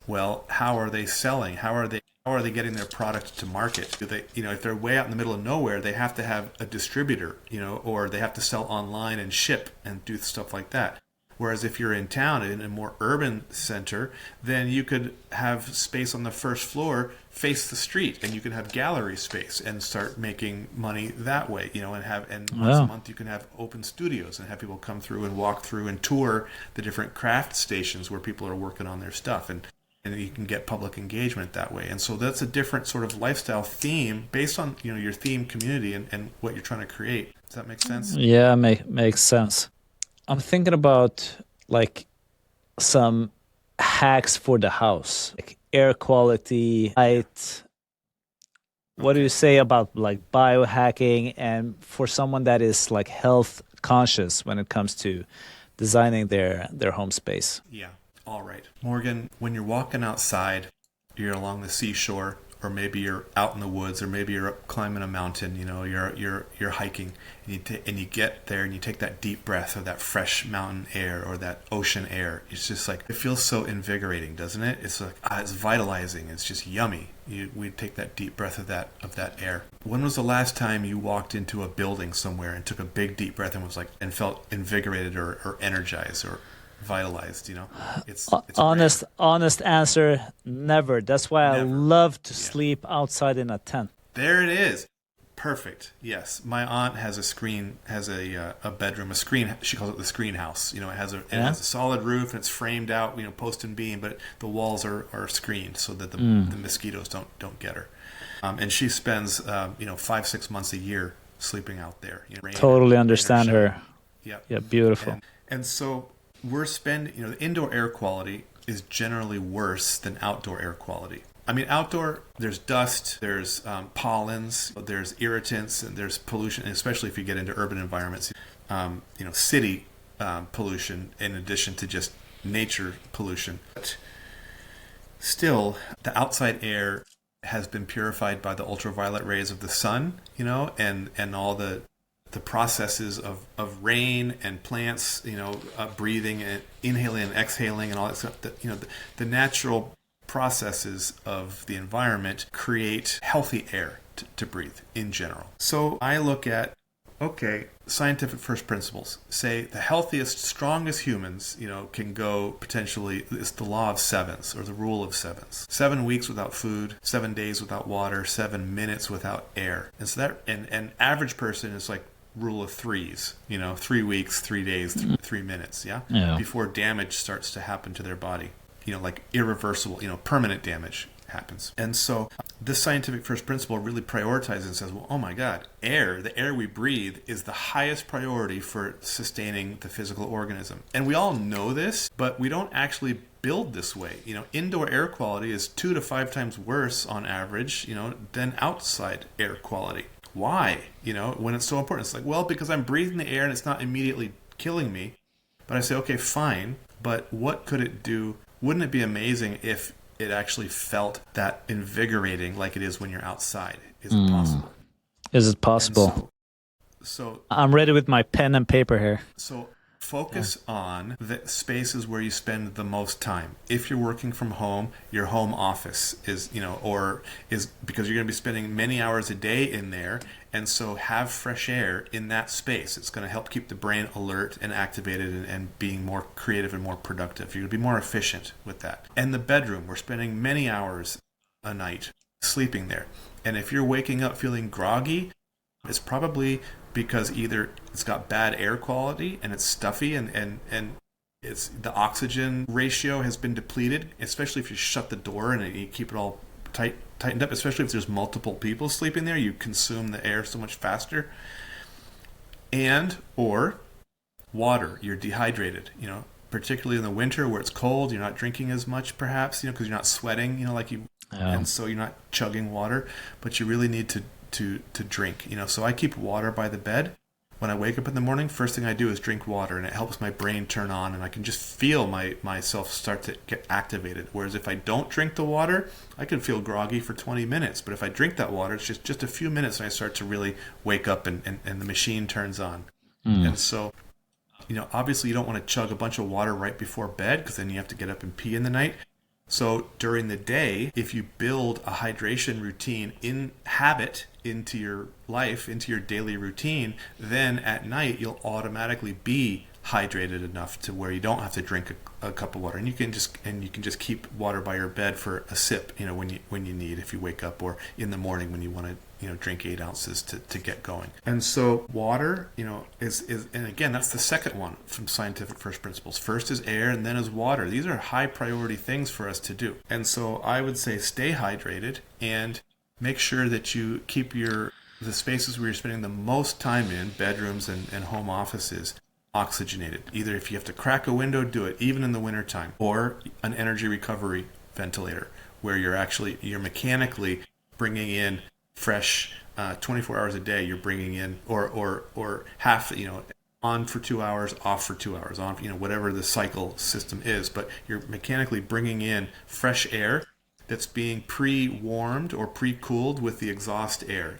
well, how are they selling? How are they getting their product to market? Do they, if they're way out in the middle of nowhere, they have to have a distributor, or they have to sell online and ship and do stuff like that. Whereas if you're in town in a more urban center, then you could have space on the first floor face the street, and you can have gallery space and start making money that way, and once a Wow. month you can have open studios and have people come through and walk through and tour the different craft stations where people are working on their stuff, and you can get public engagement that way. And so that's a different sort of lifestyle theme based on your theme community and what you're trying to create. Does that make sense? Yeah, makes sense. I'm thinking about like some hacks for the house, like air quality, light. What do you Okay. say about like biohacking and for someone that is like health conscious when it comes to designing their home space? Yeah. All right. Morgan, when you're walking outside, you're along the seashore, or maybe you're out in the woods, or maybe you're up climbing a mountain, you're hiking, and you get there and you take that deep breath of that fresh mountain air or that ocean air. It's just like, it feels so invigorating, doesn't it? It's like, it's vitalizing. It's just yummy. We take that deep breath of that air. When was the last time you walked into a building somewhere and took a big deep breath and was like, and felt invigorated or energized or vitalized? It's rare. Honest answer, never. That's why I Never. love to Yeah. sleep outside in a tent. There it is. Perfect. Yes, my aunt has a bedroom, a screen. She calls it the screen house. It Yeah. has a solid roof and it's framed out, post and beam, but the walls are screened so that the mosquitoes don't get her. And she spends 5-6 months a year sleeping out there. Totally Rain or understand shine. her. Yep. Yeah, beautiful. And so we're spending, the indoor air quality is generally worse than outdoor air quality. I mean, outdoor, there's dust, there's pollens, there's irritants, and there's pollution, and especially if you get into urban environments, city pollution in addition to just nature pollution. But still, the outside air has been purified by the ultraviolet rays of the sun, and all the processes of rain and plants, breathing and inhaling and exhaling and all that stuff. The natural processes of the environment create healthy air to breathe in general. So I look at, okay, scientific first principles. Say the healthiest, strongest humans, can go potentially, it's the law of sevens or the rule of sevens. 7 weeks without food, 7 days without water, 7 minutes without air. And so that, and average person is like rule of threes, 3 weeks, 3 days, 3 minutes, yeah? Yeah. Before damage starts to happen to their body, like irreversible, permanent damage happens. And so this scientific first principle really prioritizes and says, well, oh my God, the air we breathe is the highest priority for sustaining the physical organism. And we all know this, but we don't actually build this way. Indoor air quality is 2 to 5 times worse on average, than outside air quality. Why? When it's so important, it's like, well, because I'm breathing the air and it's not immediately killing me. But I say, okay, fine, but what could it do? Wouldn't it be amazing if it actually felt that invigorating like it is when you're outside? Is it possible? Is it And possible? so I'm ready with my pen and paper here. So focus on the spaces where you spend the most time. If you're working from home, your home office is, or is because you're going to be spending many hours a day in there. And so have fresh air in that space. It's going to help keep the brain alert and activated and being more creative and more productive. You're going to be more efficient with that. And the bedroom, we're spending many hours a night sleeping there. And if you're waking up feeling groggy, it's probably because either it's got bad air quality and it's stuffy and it's the oxygen ratio has been depleted, especially if you shut the door and you keep it all tightened up, especially if there's multiple people sleeping there, you consume the air so much faster. And or water, you're dehydrated, particularly in the winter where it's cold, you're not drinking as much perhaps, because you're not sweating, like you And so you're not chugging water, but you really need to drink. So I keep water by the bed. When I wake up in the morning, first thing I do is drink water, and it helps my brain turn on, and I can just feel myself start to get activated. Whereas if I don't drink the water, I can feel groggy for 20 minutes. But if I drink that water, it's just a few minutes, and I start to really wake up, and the machine turns on. And so, obviously you don't want to chug a bunch of water right before bed, because then you have to get up and pee in the night. So during the day, if you build a hydration routine in habit into your life, into your daily routine, then at night you'll automatically be hydrated enough to where you don't have to drink a cup of water, and you can just keep water by your bed for a sip, when you need, if you wake up, or in the morning when you want to drink 8 ounces to get going. And so water, is and again, that's the second one from scientific first principles. First is air, and then is water. These are high priority things for us to do. And so I would say stay hydrated and make sure that you keep the spaces where you're spending the most time in, bedrooms and home offices, oxygenated. Either if you have to crack a window, do it, even in the wintertime, or an energy recovery ventilator, where you're mechanically bringing in fresh 24 hours a day. You're bringing in or half, on for 2 hours, off for 2 hours, on, whatever the cycle system is, but you're mechanically bringing in fresh air that's being pre-warmed or pre-cooled with the exhaust air,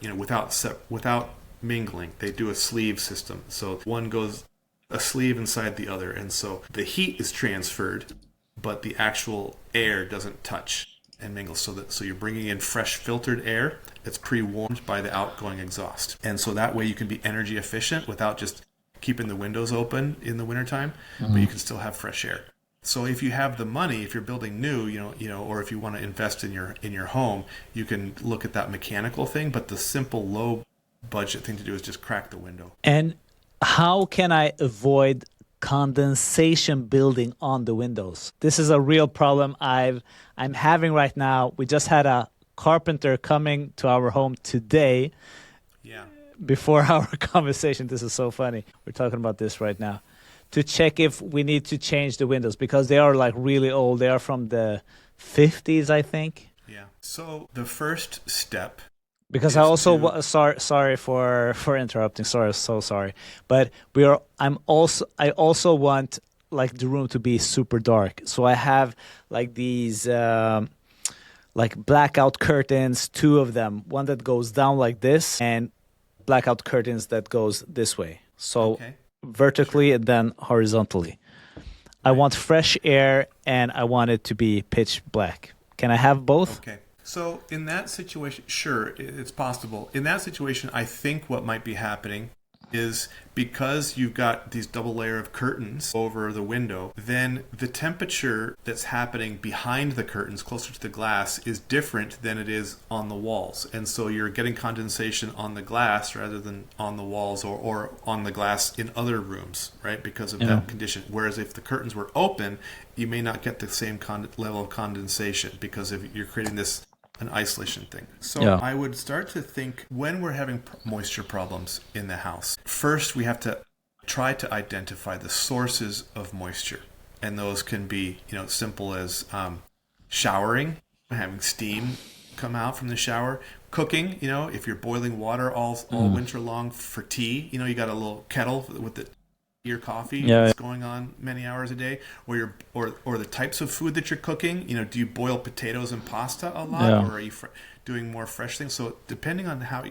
without mingling. They do a sleeve system, so one goes a sleeve inside the other, and so the heat is transferred, but the actual air doesn't touch and mingle. So you're bringing in fresh filtered air that's pre-warmed by the outgoing exhaust, and so that way you can be energy efficient without just keeping the windows open in the wintertime, but you can still have fresh air. So if you have the money, if you're building new, or if you want to invest in your home, you can look at that mechanical thing. But the simple low budget thing to do is just crack the window. And how can I avoid condensation building on the windows? This is a real problem I'm having right now. We just had a carpenter coming to our home today. Yeah. Before our conversation, this is so funny. We're talking about this right now, to check if we need to change the windows, because they are like really old. They are from the 50s, I think. Yeah. So the first step, because I also sorry for interrupting. Sorry, but I also want like the room to be super dark. So I have like these like blackout curtains, 2 of them, one that goes down like this, and blackout curtains that goes this way. So vertically and then horizontally. I want fresh air, and I want it to be pitch black. Can I have both? Okay. So in that situation, sure, it's possible. In that situation, I think what might be happening is, because you've got these double layer of curtains over the window, then the temperature that's happening behind the curtains, closer to the glass, is different than it is on the walls. And so you're getting condensation on the glass rather than on the walls, or on the glass in other rooms, right? Because of that condition. Whereas if the curtains were open, you may not get the same level of condensation, because if you're creating an isolation thing. So I would start to think, when we're having moisture problems in the house, first we have to try to identify the sources of moisture. And those can be, simple as showering, having steam come out from the shower, cooking, if you're boiling water all winter long for tea, you got a little kettle with your coffee that's going on many hours a day, or the types of food that you're cooking. Do you boil potatoes and pasta a lot, or are you doing more fresh things? So depending on how.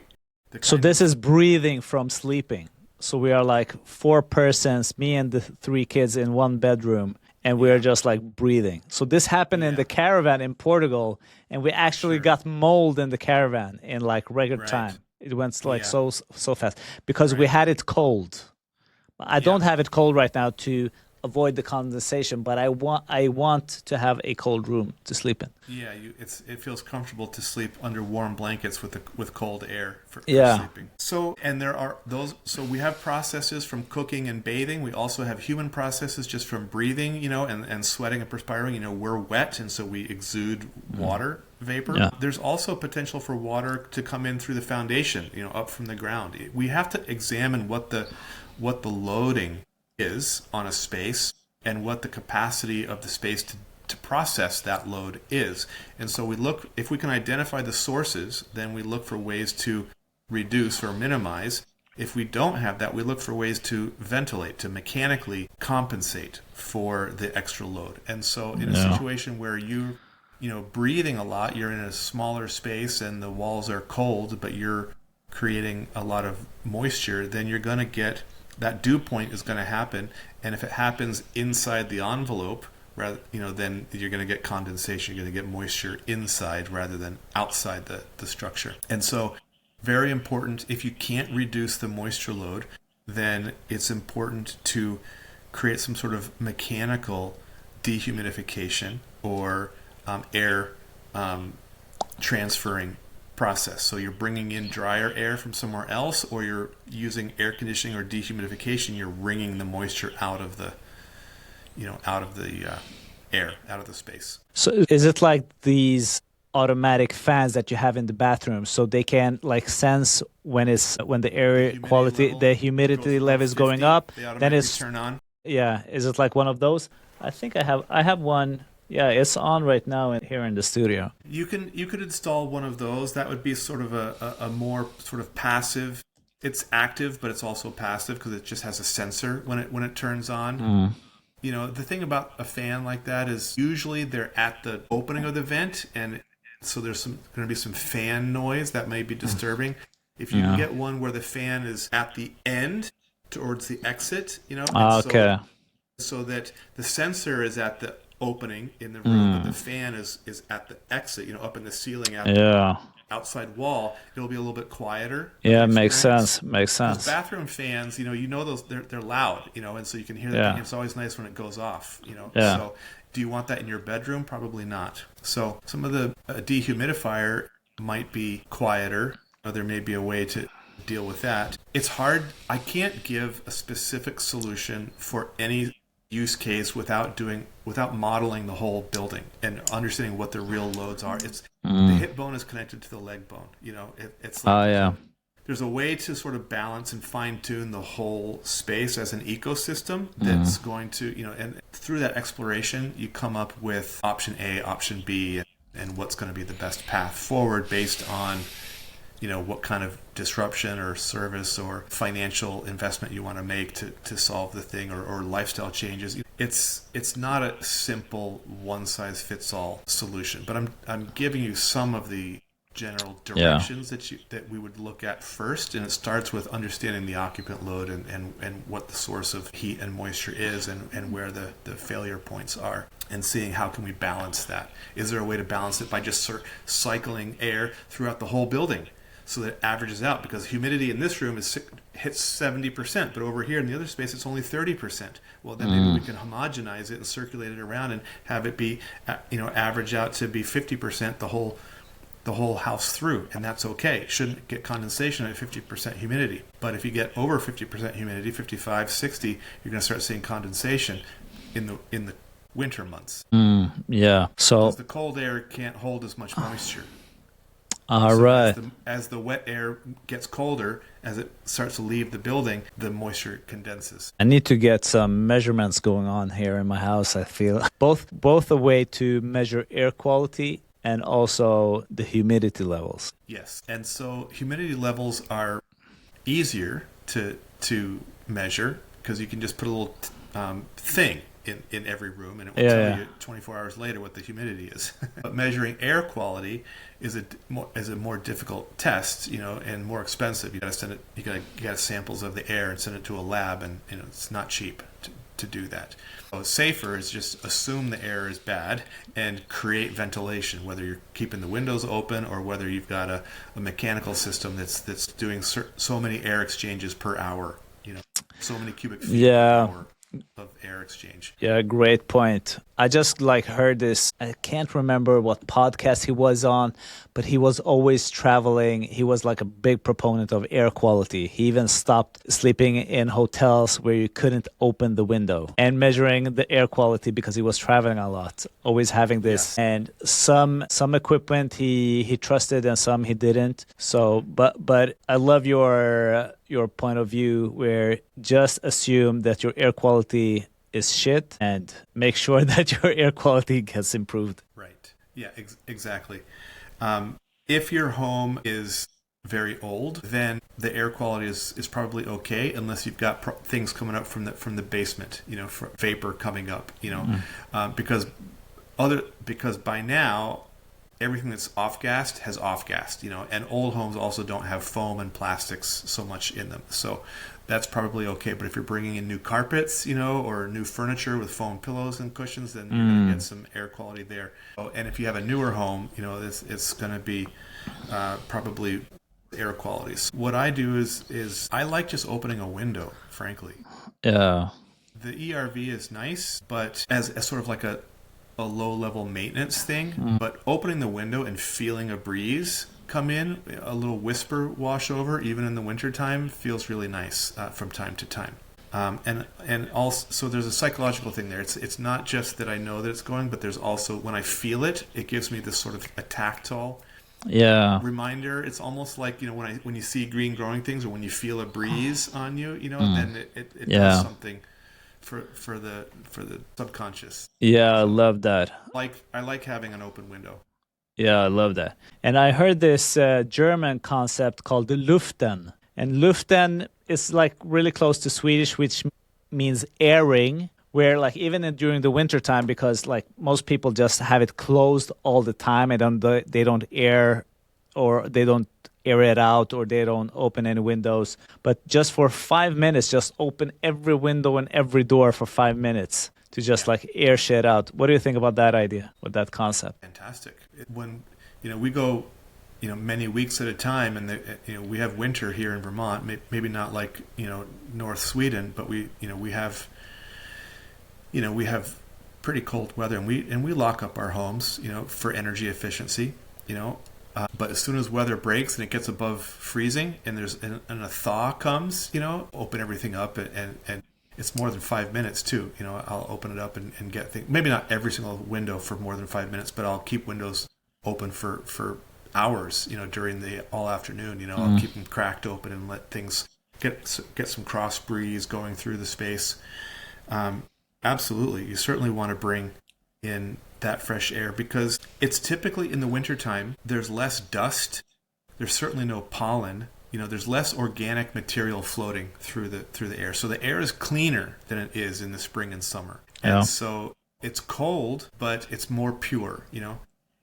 So this is breathing from sleeping. So we are like 4 persons, me and the 3 kids in one bedroom, and we are just like breathing. So this happened in the caravan in Portugal, and we actually got mold in the caravan in like regular time. It went like so fast because we had it cold. I don't have it cold right now to avoid the condensation, but I want to have a cold room to sleep in. Yeah, it feels comfortable to sleep under warm blankets with cold air for sleeping. So, and there are those. So we have processes from cooking and bathing. We also have human processes just from breathing, and sweating and perspiring. We're wet, and so we exude water vapor. Yeah. There's also potential for water to come in through the foundation, up from the ground. We have to examine what the loading is on a space, and what the capacity of the space to process that load is. And so we look, if we can identify the sources, then we look for ways to reduce or minimize. If we don't have that, we look for ways to ventilate, to mechanically compensate for the extra load. And so in a situation where breathing a lot, you're in a smaller space and the walls are cold, but you're creating a lot of moisture, then you're going to get that dew point is going to happen. And if it happens inside the envelope, then you're going to get condensation. You're going to get moisture inside rather than outside the structure. And so very important, if you can't reduce the moisture load, then it's important to create some sort of mechanical dehumidification or air transferring process. So you're bringing in drier air from somewhere else, or you're using air conditioning or dehumidification. You're wringing the moisture out of the air, out of the space. So is it like these automatic fans that you have in the bathroom, so they can like sense when the air quality, the humidity level is going up, then it's turn on? Yeah, is it like one of those? I think I have one. Yeah, it's on right now here in the studio. You could install one of those. That would be sort of a more sort of passive. It's active, but it's also passive because it just has a sensor when it turns on. The thing about a fan like that is usually they're at the opening of the vent, and so there's going to be some fan noise that may be disturbing. If you can get one where the fan is at the end towards the exit, okay. So that the sensor is at the opening in the room, but the fan is at the exit, up in the ceiling at the outside wall, it'll be a little bit quieter. Yeah, makes sense. Makes sense. Those bathroom fans, those they're loud, and so you can hear them. It's always nice when it goes off, Yeah. So do you want that in your bedroom? Probably not. So some of the dehumidifier might be quieter. There may be a way to deal with that. It's hard. I can't give a specific solution for any use case without modeling the whole building and understanding what the real loads are. It's the hip bone is connected to the leg bone. It's like there's a way to sort of balance and fine tune the whole space as an ecosystem that's going to, and through that exploration, you come up with option A, option B, and what's going to be the best path forward based on, what kind of disruption or service or financial investment you want to make to solve the thing, or lifestyle changes. It's not a simple one-size-fits-all solution, but I'm giving you some of the general directions that we would look at first, and it starts with understanding the occupant load and what the source of heat and moisture is, and where the failure points are, and seeing how can we balance that. Is there a way to balance it by just cycling air throughout the whole building so that it averages out? Because humidity in this room hits 70%, but over here in the other space it's only 30%. Well, then maybe we can homogenize it and circulate it around and have it be average out to be 50% the whole house through, and that's okay. Shouldn't get condensation at 50% humidity. But if you get over 50% humidity, 55, 60, you're going to start seeing condensation in the winter months. So because the cold air can't hold as much moisture. Right. As the wet air gets colder, as it starts to leave the building, the moisture condenses. I need to get some measurements going on here in my house. I feel both a way to measure air quality and also the humidity levels. Yes, and so humidity levels are easier to measure because you can just put a little thing in every room, and it will tell you 24 hours later what the humidity is. But measuring air quality is a more difficult test, and more expensive. You got to send it. You got to get samples of the air and send it to a lab, and it's not cheap to do that. So safer is just assume the air is bad and create ventilation, whether you're keeping the windows open or whether you've got a mechanical system that's doing so many air exchanges per hour, so many cubic feet per hour of air exchange. Yeah, great point. I just heard this. I can't remember what podcast he was on, but he was always traveling. He was like a big proponent of air quality. He even stopped sleeping in hotels where you couldn't open the window and measuring the air quality because he was traveling a lot, always having this. And some equipment he trusted and some he didn't. So, but I love your point of view where just assume that your air quality is shit and make sure that your air quality gets improved. Right. Yeah, exactly. If your home is very old, then the air quality is probably okay, unless you've got things coming up from the basement, vapor coming up, because by now everything that's off-gassed has off-gassed, and old homes also don't have foam and plastics so much in them. So that's probably okay. But if you're bringing in new carpets, or new furniture with foam pillows and cushions, then you're going to get some air quality there. And if you have a newer home, it's going to be probably air qualities. What I do is I like just opening a window, frankly. Yeah. The ERV is nice, but as sort of like a low-level maintenance thing, but opening the window and feeling a breeze come in, a little whisper wash over, even in the wintertime, feels really nice from time to time. And also, so there's a psychological thing there. It's not just that I know that it's going, but there's also, when I feel it, it gives me this sort of a tactile reminder. It's almost like, when you see green growing things, or when you feel a breeze on you, then it does something for the subconscious. Yeah, I love that. I like having an open window. Yeah, I love that. And I heard this German concept called the Luften. And Luften is like really close to Swedish, which means airing, where like even during the winter time, because like most people just have it closed all the time and they don't air, or they don't air it out, or they don't open any windows. But just for 5 minutes, just open every window and every door for 5 minutes to just like air shit out. What do you think about that idea, with that concept? Fantastic. When we go many weeks at a time, and we have winter here in Vermont, maybe not like North Sweden, but we have pretty cold weather, and we lock up our homes for energy efficiency, but as soon as weather breaks and it gets above freezing, and a thaw comes, open everything up, and it's more than 5 minutes too. I'll open it up and get things. Maybe not every single window for more than 5 minutes, but I'll keep windows open for hours. During the all afternoon. I'll keep them cracked open and let things get some cross breeze going through the space. Absolutely, you certainly want to bring in that fresh air, because it's typically in the wintertime, there's less dust, there's certainly no pollen, there's less organic material floating through the air. So the air is cleaner than it is in the spring and summer. Yeah. And so it's cold, but it's more pure,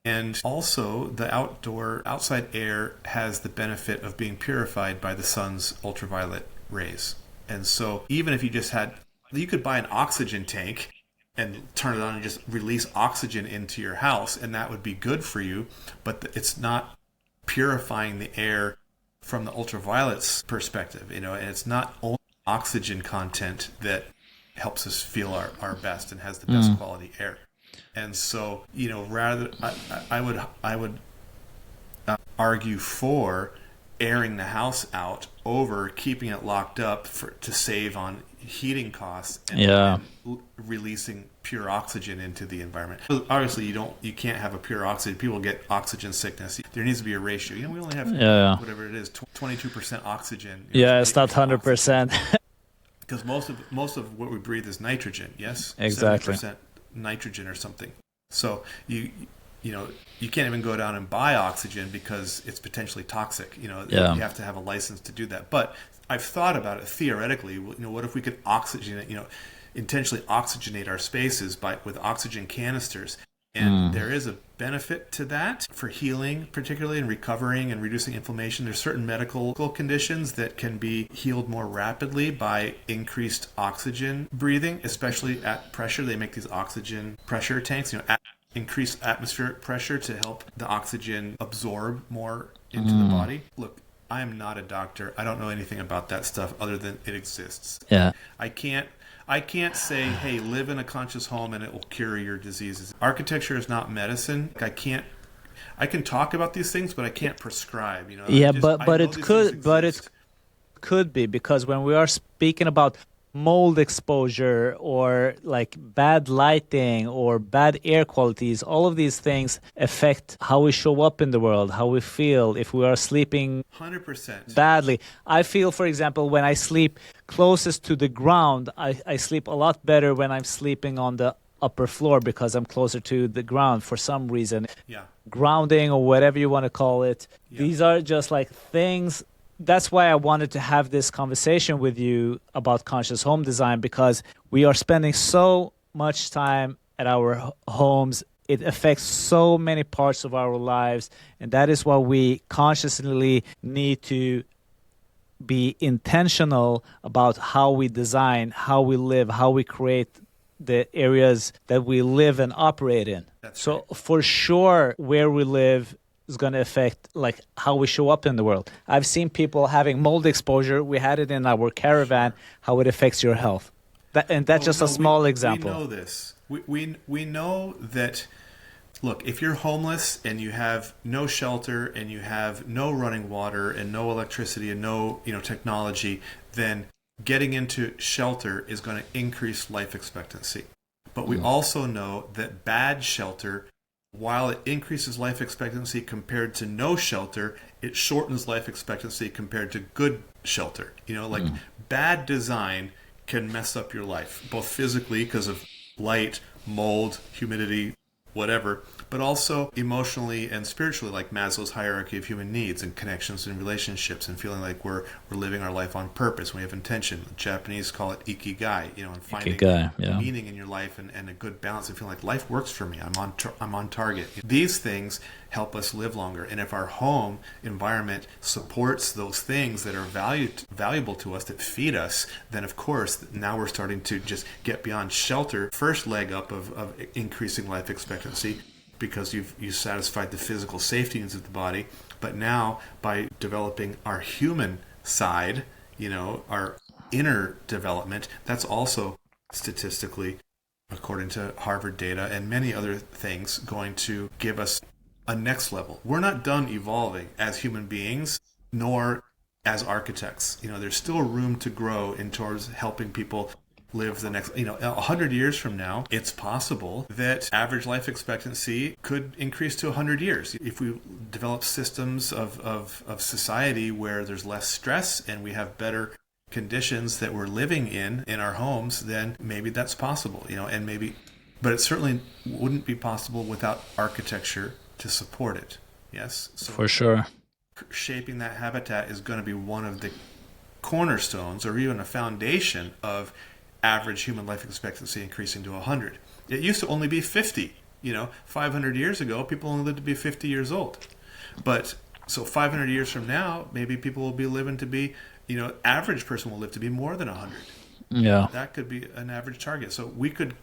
And also the outside air has the benefit of being purified by the sun's ultraviolet rays. And so even if you could buy an oxygen tank and turn it on and just release oxygen into your house, and that would be good for you, but it's not purifying the air from the ultraviolet's perspective, and it's not only oxygen content that helps us feel our best and has the best quality air. And so, I would argue for airing the house out over keeping it locked up to save on heating costs and releasing pure oxygen into the environment. Obviously, you can't have a pure oxygen. People get oxygen sickness. There needs to be a ratio. We only have whatever it is, 22% oxygen. It's not 100%. Because most of what we breathe is nitrogen. Yes, exactly. 70% nitrogen or something. So you can't even go down and buy oxygen because it's potentially toxic. You have to have a license to do that. But I've thought about it theoretically. What if we could intentionally oxygenate our spaces with oxygen canisters? And there is a benefit to that for healing, particularly in recovering and reducing inflammation. There's certain medical conditions that can be healed more rapidly by increased oxygen breathing, especially at pressure. They make these oxygen pressure tanks, increased atmospheric pressure to help the oxygen absorb more into the body. Look, I am not a doctor. I don't know anything about that stuff other than it exists. Yeah. I can't say, hey, live in a conscious home and it will cure your diseases. Architecture is not medicine. I can talk about these things, but I can't prescribe. But it could be, because when we are speaking about mold exposure or like bad lighting or bad air qualities, all of these things affect how we show up in the world, how we feel if we are sleeping 100% badly. I feel, for example, when I sleep closest to the ground, I sleep a lot better when I'm sleeping on the upper floor because I'm closer to the ground for some reason. Yeah. Grounding or whatever you want to call it. Yeah. These are just like things. That's why I wanted to have this conversation with you about conscious home design, because we are spending so much time at our homes. It affects so many parts of our lives. And that is why we consciously need to be intentional about how we design, how we live, how we create the areas that we live and operate in. That's So right. for sure, where we live is going to affect like how we show up in the world. I've seen people having mold exposure. We had it in our caravan, Sure. how it affects your health. And that's Oh just a no, small we example. know this. We know that. Look, if you're homeless and you have no shelter and you have no running water and no electricity and no technology, then getting into shelter is going to increase life expectancy. But we also know that bad shelter, while it increases life expectancy compared to no shelter, it shortens life expectancy compared to good shelter. Like bad design can mess up your life, both physically because of light, mold, humidity, whatever, but also emotionally and spiritually, like Maslow's hierarchy of human needs and connections and relationships, and feeling like we're living our life on purpose. We have intention. The Japanese call it ikigai, and finding meaning in your life and a good balance and feeling like life works for me. I'm on target. These things help us live longer, and if our home environment supports those things that are valuable to us, that feed us, then of course now we're starting to just get beyond shelter. First leg up of increasing life expectancy, because you've satisfied the physical safety needs of the body. But now, by developing our human side, our inner development, that's also statistically, according to Harvard data and many other things, going to give us a next level. We're not done evolving as human beings, nor as architects. There's still room to grow in towards helping people live the next, 100 years from now. It's possible that average life expectancy could increase to 100 years if we develop systems of society where there's less stress and we have better conditions that we're living in our homes. Then maybe that's possible, and maybe, but it certainly wouldn't be possible without architecture to support it. Yes, so For sure. shaping that habitat is going to be one of the cornerstones, or even a foundation, of average human life expectancy increasing to 100. It used to only be 50. 500 years ago, people only lived to be 50 years old. But so 500 years from now, maybe people will be living to be, average person will live to be more than 100. Yeah. That could be an average target. So we could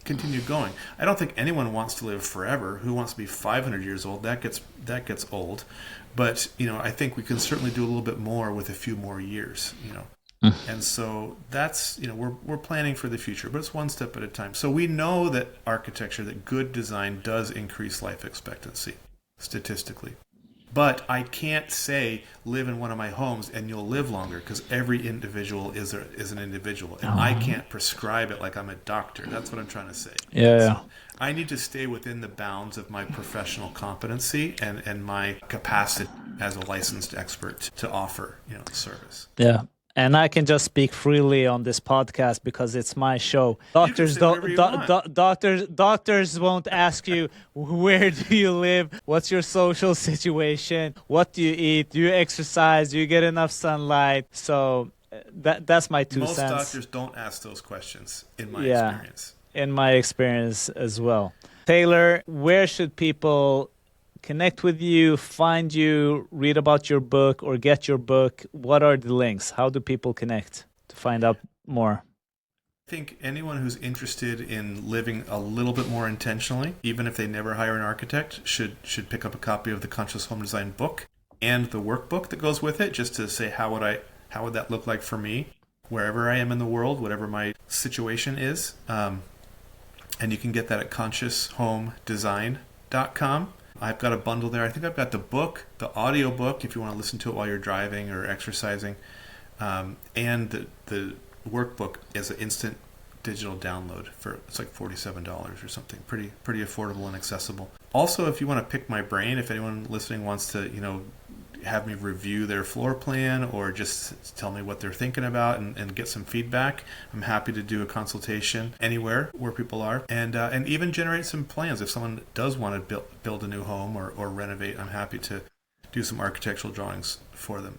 continue going. I don't think anyone wants to live forever. Who wants to be 500 years old? That gets old. But I think we can certainly do a little bit more with a few more years. And so that's, we're planning for the future, but it's one step at a time. So we know that architecture, that good design does increase life expectancy statistically. But I can't say live in one of my homes and you'll live longer, because every individual is an individual. And I can't prescribe it like I'm a doctor. That's what I'm trying to say. Yeah. So I need to stay within the bounds of my professional competency and my capacity as a licensed expert to offer, service. Yeah. And I can just speak freely on this podcast because it's my show. Doctors doctors won't ask you, where do you live, what's your social situation, what do you eat, do you exercise, do you get enough sunlight? So that's my two Most cents. doctors don't ask those questions, in my experience. In my experience as well. Taylor, where should people connect with you, find you, read about your book, or get your book? What are the links? How do people connect to find out more? I think anyone who's interested in living a little bit more intentionally, even if they never hire an architect, should pick up a copy of the Conscious Home Design book and the workbook that goes with it, just to say how would that look like for me, wherever I am in the world, whatever my situation is. And you can get that at conscioushomedesign.com. I've got a bundle there. I think I've got the book, the audio book, if you want to listen to it while you're driving or exercising, and the workbook as an instant digital download it's like $47 or something. Pretty affordable and accessible. Also, if you want to pick my brain, if anyone listening wants to, have me review their floor plan or just tell me what they're thinking about and get some feedback, I'm happy to do a consultation anywhere where people are, and even generate some plans. If someone does want to build a new home or renovate, I'm happy to do some architectural drawings for them.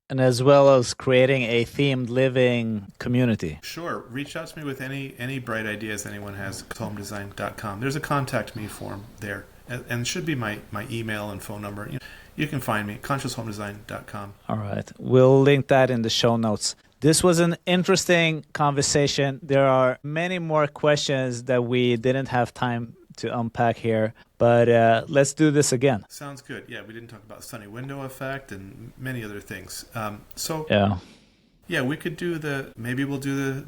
And as well as creating a themed living community. Sure. Reach out to me with any bright ideas anyone has. homedesign.com. There's a contact me form there. And it should be my email and phone number. You can find me, conscioushomedesign.com. All right. We'll link that in the show notes. This was an interesting conversation. There are many more questions that we didn't have time to unpack here, but let's do this again. Sounds good. Yeah, we didn't talk about sunny window effect and many other things. Yeah, we could do maybe we'll do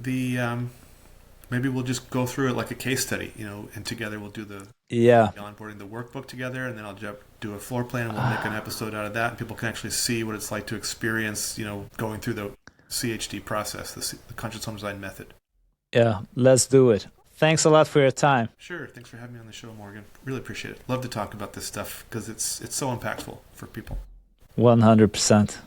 maybe we'll just go through it like a case study, and together we'll do the onboarding the workbook together, and then I'll do a floor plan and we'll make an episode out of that, and people can actually see what it's like to experience, going through the CHD process, the Conscious Home Design method. Yeah, let's do it. Thanks a lot for your time. Sure. Thanks for having me on the show, Morgan. Really appreciate it. Love to talk about this stuff because it's so impactful for people. 100%.